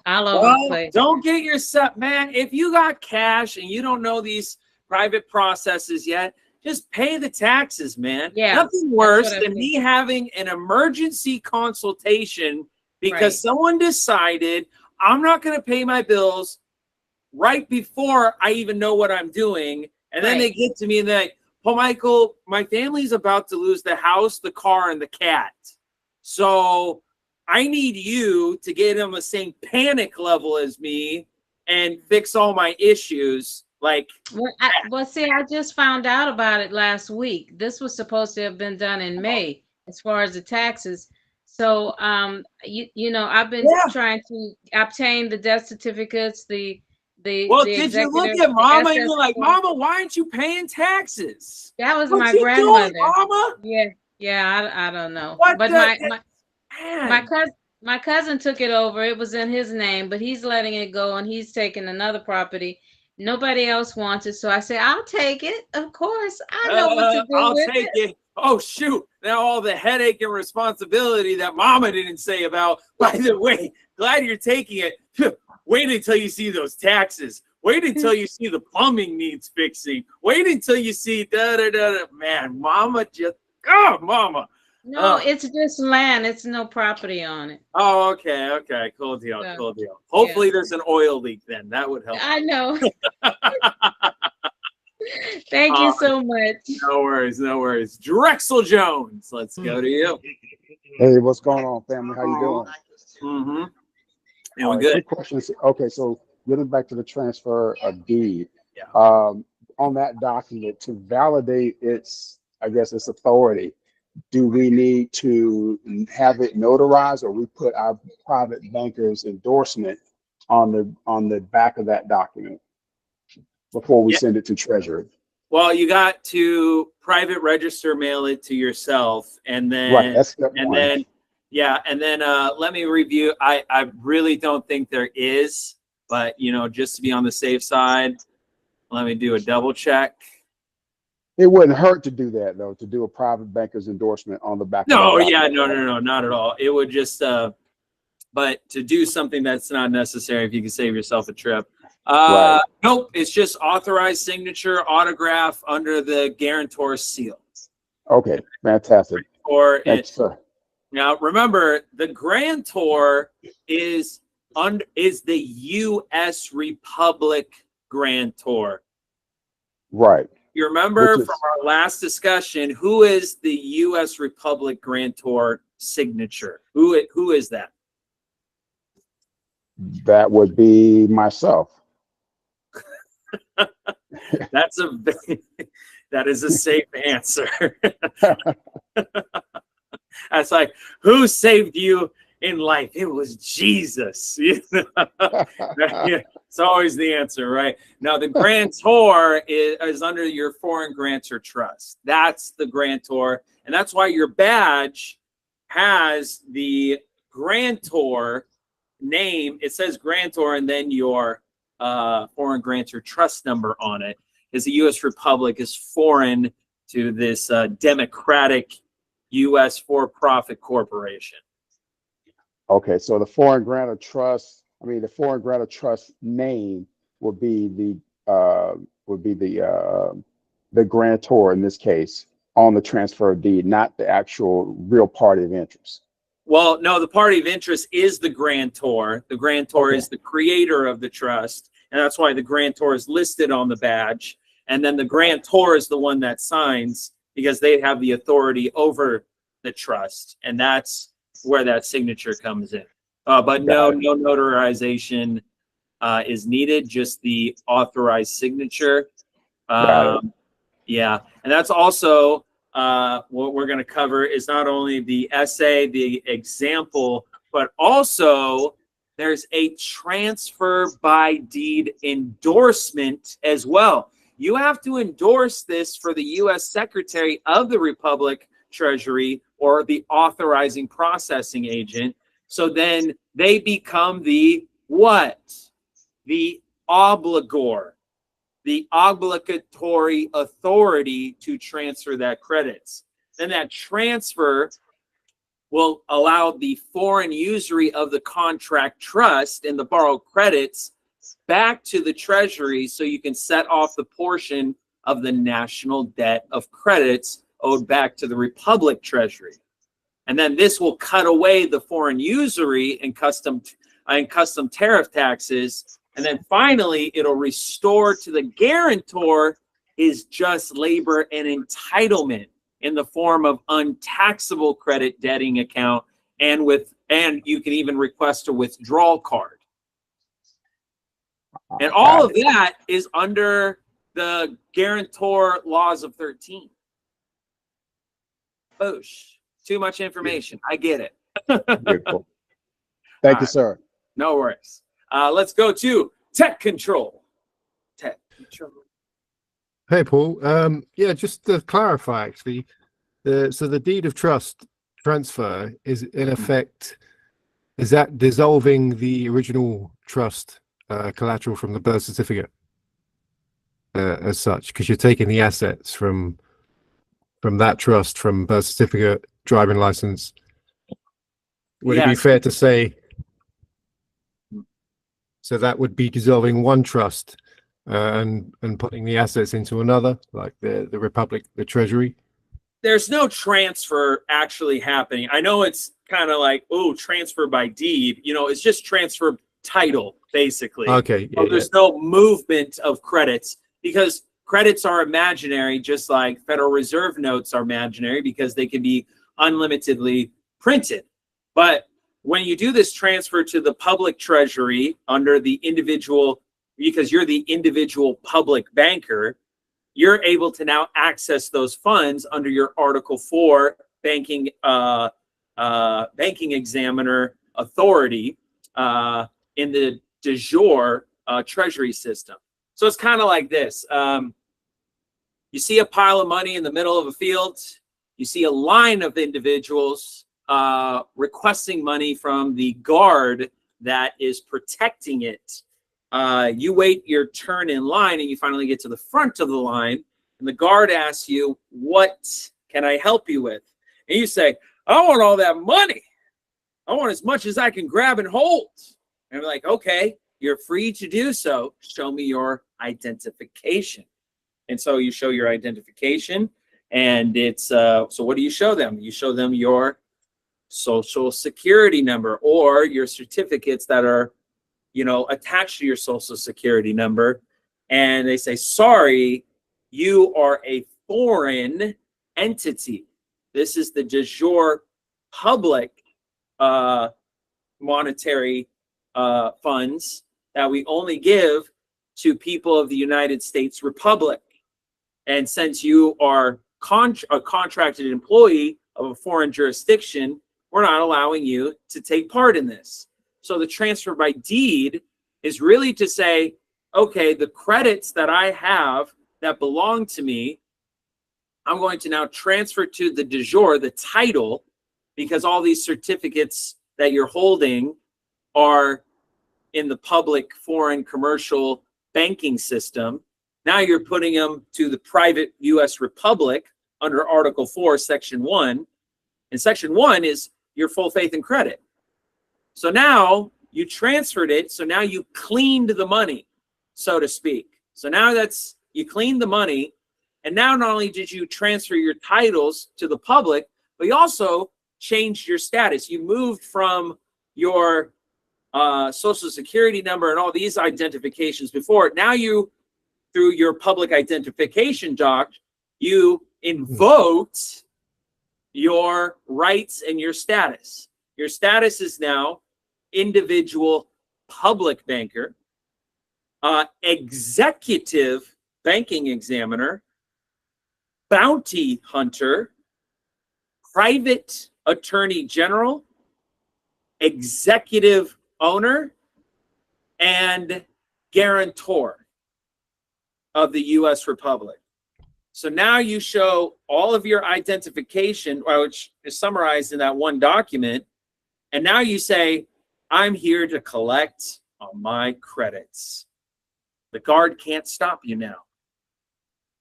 All over the place. Don't get yourself, man. If you got cash and you don't know these private processes yet, just pay the taxes, man. Yeah, nothing worse than me having an emergency consultation because someone decided I'm not going to pay my bills right before I even know what I'm doing. And then they get to me and they're like, "Oh, Michael, my family's about to lose the house, the car, and the cat. So I need you to get on the same panic level as me and fix all my issues." Like, well, see, I just found out about it last week. This was supposed to have been done in May, as far as the taxes. So, you know, I've been trying to obtain the death certificates, the did you look at Mama and you're like, "Mama, why aren't you paying taxes?" That was what my you grandmother. Doing, Mama? Yeah, I don't know. What but the, my cousin took it over. It was in his name, but he's letting it go, and he's taking another property. Nobody else wants it, so I said, "I'll take it. Of course, I know what to do I'll with take it." Oh shoot! Now all the headache and responsibility that Mama didn't say about. By the way, glad you're taking it. Wait until you see those taxes. Wait until you see the plumbing needs fixing. Wait until you see Man, Mama just Mama. No, it's just land. It's no property on it. Oh, okay. Cool deal. Hopefully there's an oil leak then. That would help. I know. Thank you so much. No worries. Drexel Jones, let's go to you. Hey, what's going on, family? How you doing? Doing good. Quick questions. Okay, so getting back to the transfer of deed. On that document, to validate its authority, do we need to have it notarized, or we put our private banker's endorsement on the back of that document before we send it to Treasury? Well, you got to private register mail it to yourself, and then let me review. I really don't think there is, but you know, just to be on the safe side, let me do a double check. It wouldn't hurt to do that, though, to do a private banker's endorsement on the back. No, not at all. It would just, but to do something that's not necessary, if you can save yourself a trip. Nope, it's just authorized signature, autograph under the guarantor's seal. Okay, fantastic. Now, remember, the grantor is the U.S. Republic grantor. Right. You remember from our last discussion, who is the U.S. Republic grantor signature? Who is that? That would be myself. That is a safe answer. That's like, who saved you in life, it was Jesus. You know? Yeah, it's always the answer, right? Now, the grantor is under your foreign grantor trust. That's the grantor. And that's why your badge has the grantor name. It says grantor and then your foreign grantor trust number on it, because the U.S. Republic is foreign to this democratic U.S. for-profit corporation. Okay, so the foreign grantor trust, the foreign grantor trust name would be the grantor in this case on the transfer deed, not the actual real party of interest. Well, no, the party of interest is the grantor. The grantor is the creator of the trust, and that's why the grantor is listed on the badge. And then the grantor is the one that signs, because they have the authority over the trust, and that's where that signature comes in. But no notarization is needed, just the authorized signature. Yeah, and that's also what we're going to cover is not only the essay, the example, but also there's a transfer by deed endorsement as well. You have to endorse this for the U.S. Secretary of the Republic Treasury or the authorizing processing agent. So then they become the what? The obligor, the obligatory authority to transfer that credits. Then that transfer will allow the foreign usury of the contract trust and the borrowed credits back to the Treasury, so you can set off the portion of the national debt of credits owed back to the Republic Treasury. And then this will cut away the foreign usury and custom tariff taxes. And then finally, it'll restore to the guarantor his just labor and entitlement in the form of untaxable credit debting account, and you can even request a withdrawal card. And all of that is under the guarantor laws of 13. Boosh. Too much information. I get it. Beautiful. Thank you, sir. No worries. Let's go to tech control. Tech control. Hey, Paul. Yeah, just to clarify, actually, so the deed of trust transfer is in effect, is that dissolving the original trust collateral from the birth certificate as such, because you're taking the assets from that trust, from birth certificate, driving license. Would it be fair to say, so that would be dissolving one trust and putting the assets into another, like the Republic, the Treasury? There's no transfer actually happening. I know it's kind of like, oh, transfer by deed. You know, it's just transfer title, basically. Okay. Yeah, there's no movement of credits, because credits are imaginary, just like Federal Reserve notes are imaginary, because they can be unlimitedly printed. But when you do this transfer to the public treasury under the individual, because you're the individual public banker, you're able to now access those funds under your Article 4 banking examiner authority in the de jure treasury system. So it's kind of like this. You see a pile of money in the middle of a field. You see a line of individuals requesting money from the guard that is protecting it. You wait your turn in line, and you finally get to the front of the line, and the guard asks you, what can I help you with? And you say, I want all that money. I want as much as I can grab and hold. And they're like, okay, you're free to do so. Show me your identification. And so you show your identification, and it's, so what do you show them? You show them your social security number or your certificates that are, you know, attached to your social security number. And they say, sorry, you are a foreign entity. This is the de jure public monetary funds that we only give to people of the United States Republic. And since you are a contracted employee of a foreign jurisdiction, we're not allowing you to take part in this. So the transfer by deed is really to say, okay, the credits that I have that belong to me, I'm going to now transfer to the de jure, the title, because all these certificates that you're holding are in the public foreign commercial banking system. Now you're putting them to the private U.S. Republic under Article 4, Section 1. And Section 1 is your full faith and credit. So now you transferred it. So now you cleaned the money, so to speak. So now you cleaned the money. And now not only did you transfer your titles to the public, but you also changed your status. You moved from your social security number and all these identifications before. Now you, through your public identification doc, you invoked your rights and your status. Your status is now individual public banker, executive banking examiner, bounty hunter, private attorney general, executive owner, and guarantor of the U.S. Republic. So now you show all of your identification, which is summarized in that one document, and now you say, I'm here to collect on my credits. The guard can't stop you now.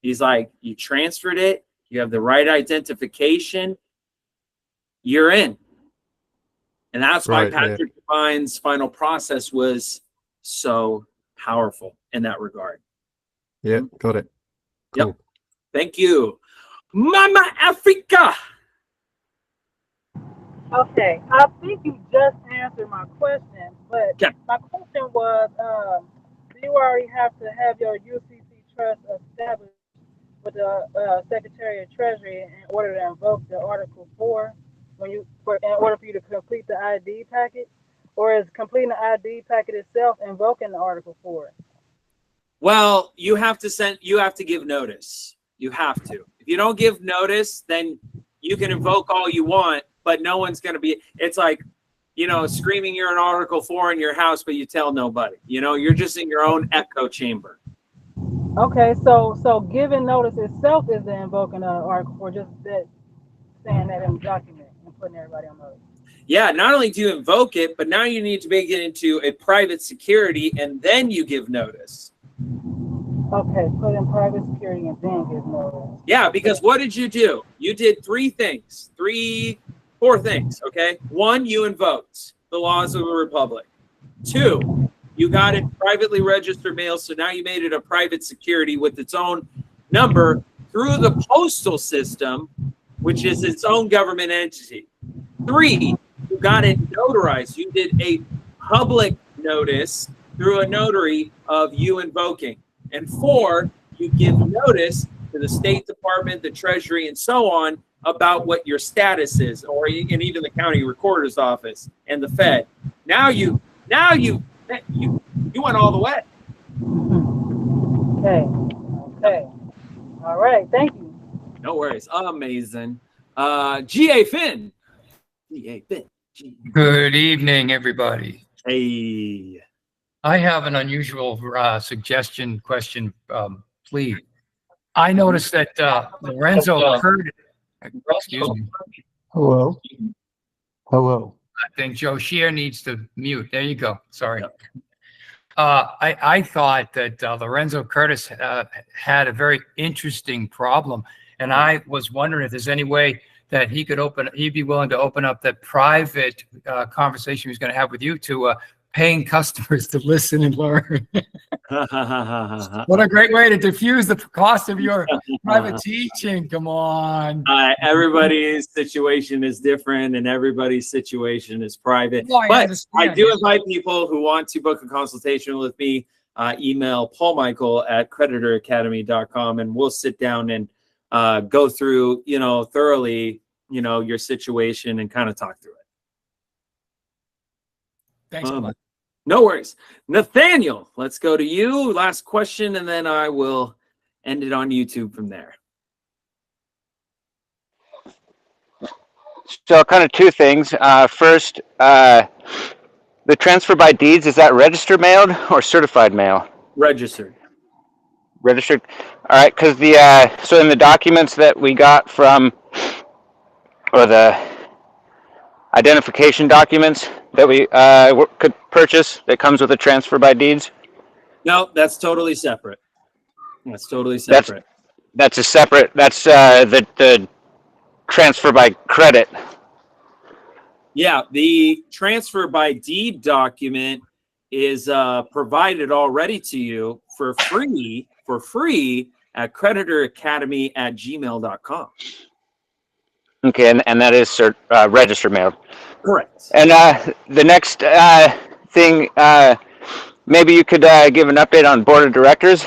He's like, you transferred it, you have the right identification, you're in. And that's why Patrick Devine's final process was so powerful in that regard. Yeah, got it. Cool. Yep. Thank you. Mama Africa. Okay, I think you just answered my question, but my question was, do you already have to have your UCC trust established with the Secretary of Treasury in order to invoke the Article 4 in order for you to complete the ID packet? Or is completing the ID packet itself invoking the Article 4? Well, you have to give notice. You have to. If you don't give notice, then you can invoke all you want, but no one's going to be, it's like, screaming you're in Article 4 in your house, but you tell nobody. You're just in your own echo chamber. Okay, so giving notice itself is the invoking of Article 4, just that saying that in the document and putting everybody on notice. Yeah, not only do you invoke it, but now you need to make it into a private security, and then you give notice. Okay, put in private security and then give notice. Yeah, because what did you do? You did four things, okay? 1, you invoked the laws of the republic. 2, you got it privately registered mail, so now you made it a private security with its own number through the postal system, which is its own government entity. 3, you got it notarized. You did a public notice through a notary of you invoking. And 4, you give notice to the State Department, the Treasury, and so on about what your status is, and even the county recorder's office and the Fed. Now you went all the way. Okay. All right. Thank you. No worries. Amazing. G.A. Finn. G.A. Finn. Good evening, everybody. Hey. I have an unusual suggestion, question, please. I noticed that Lorenzo Curtis, excuse me. Hello. I think Joe Shear needs to mute. There you go. Sorry. I thought that Lorenzo Curtis had a very interesting problem, and I was wondering if there's any way that he'd be willing to open up that private conversation he was going to have with you to paying customers to listen and learn. What a great way to diffuse the cost of your private teaching. Come on. Everybody's situation is different and everybody's situation is private. Well, but I do invite people who want to book a consultation with me, email paulmichael@creditoracademy.com, and we'll sit down and go through, thoroughly, your situation and kind of talk through it. Thanks so much. No worries. Nathaniel, let's go to you. Last question, and then I will end it on YouTube from there. So kind of two things. First, the transfer by deeds, is that registered mailed or certified mail? Registered. Registered. All right, because the so in the documents that we got from, or the identification documents that we could purchase that comes with a transfer by deeds. No, that's totally separate. That's totally separate. That's a separate. That's the transfer by credit. Yeah, the transfer by deed document is provided already to you for free at creditoracademy@gmail.com. Okay, and that is registered mail. Correct. And the next thing, maybe you could give an update on board of directors.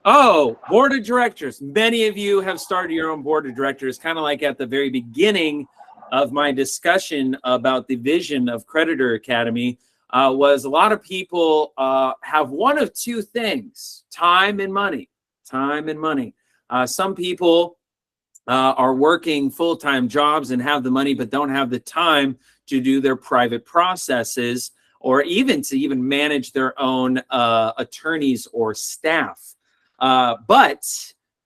Oh, board of directors. Many of you have started your own board of directors, kind of like at the very beginning of my discussion about the vision of Creditor Academy. Was a lot of people have one of two things: time and money. Time and money. Some people are working full-time jobs and have the money but don't have the time to do their private processes, or even to manage their own attorneys or staff. But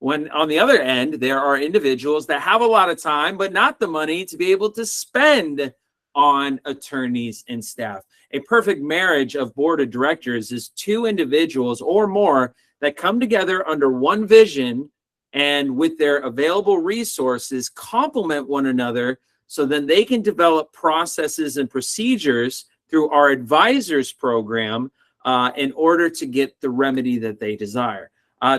when on the other end, there are individuals that have a lot of time but not the money to be able to spend on attorneys and staff. A perfect marriage of board of directors is two individuals or more that come together under one vision and with their available resources complement one another, so then they can develop processes and procedures through our advisors program in order to get the remedy that they desire.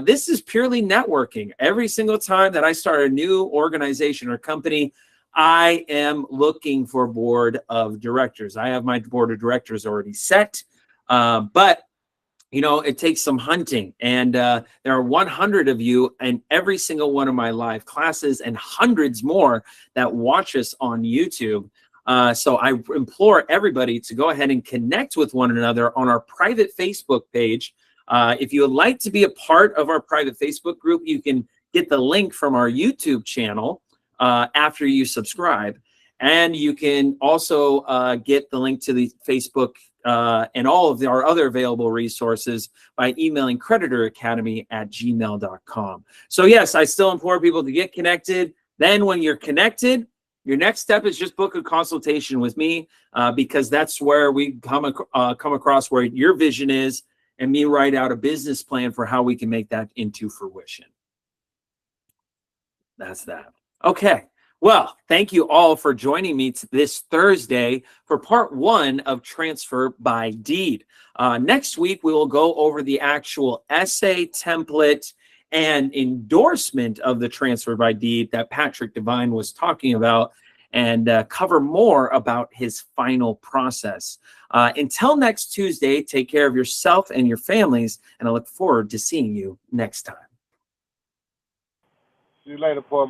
This is purely networking. Every single time that I start a new organization or company, I am looking for board of directors. I have my board of directors already set, but it takes some hunting, and there are 100 of you in every single one of my live classes and hundreds more that watch us on YouTube. So I implore everybody to go ahead and connect with one another on our private Facebook page. If you would like to be a part of our private Facebook group, you can get the link from our YouTube channel after you subscribe. And you can also get the link to the Facebook and all of our other available resources by emailing creditoracademy@gmail.com. So yes, I still implore people to get connected. Then when you're connected, your next step is just book a consultation with me, because that's where we come across where your vision is, and me write out a business plan for how we can make that into fruition. That's that. Okay. Well, thank you all for joining me this Thursday for part 1 of Transfer by Deed. Next week, we will go over the actual essay template and endorsement of the Transfer by Deed that Patrick Devine was talking about, and cover more about his final process. Until next Tuesday, take care of yourself and your families, and I look forward to seeing you next time. See you later, boy.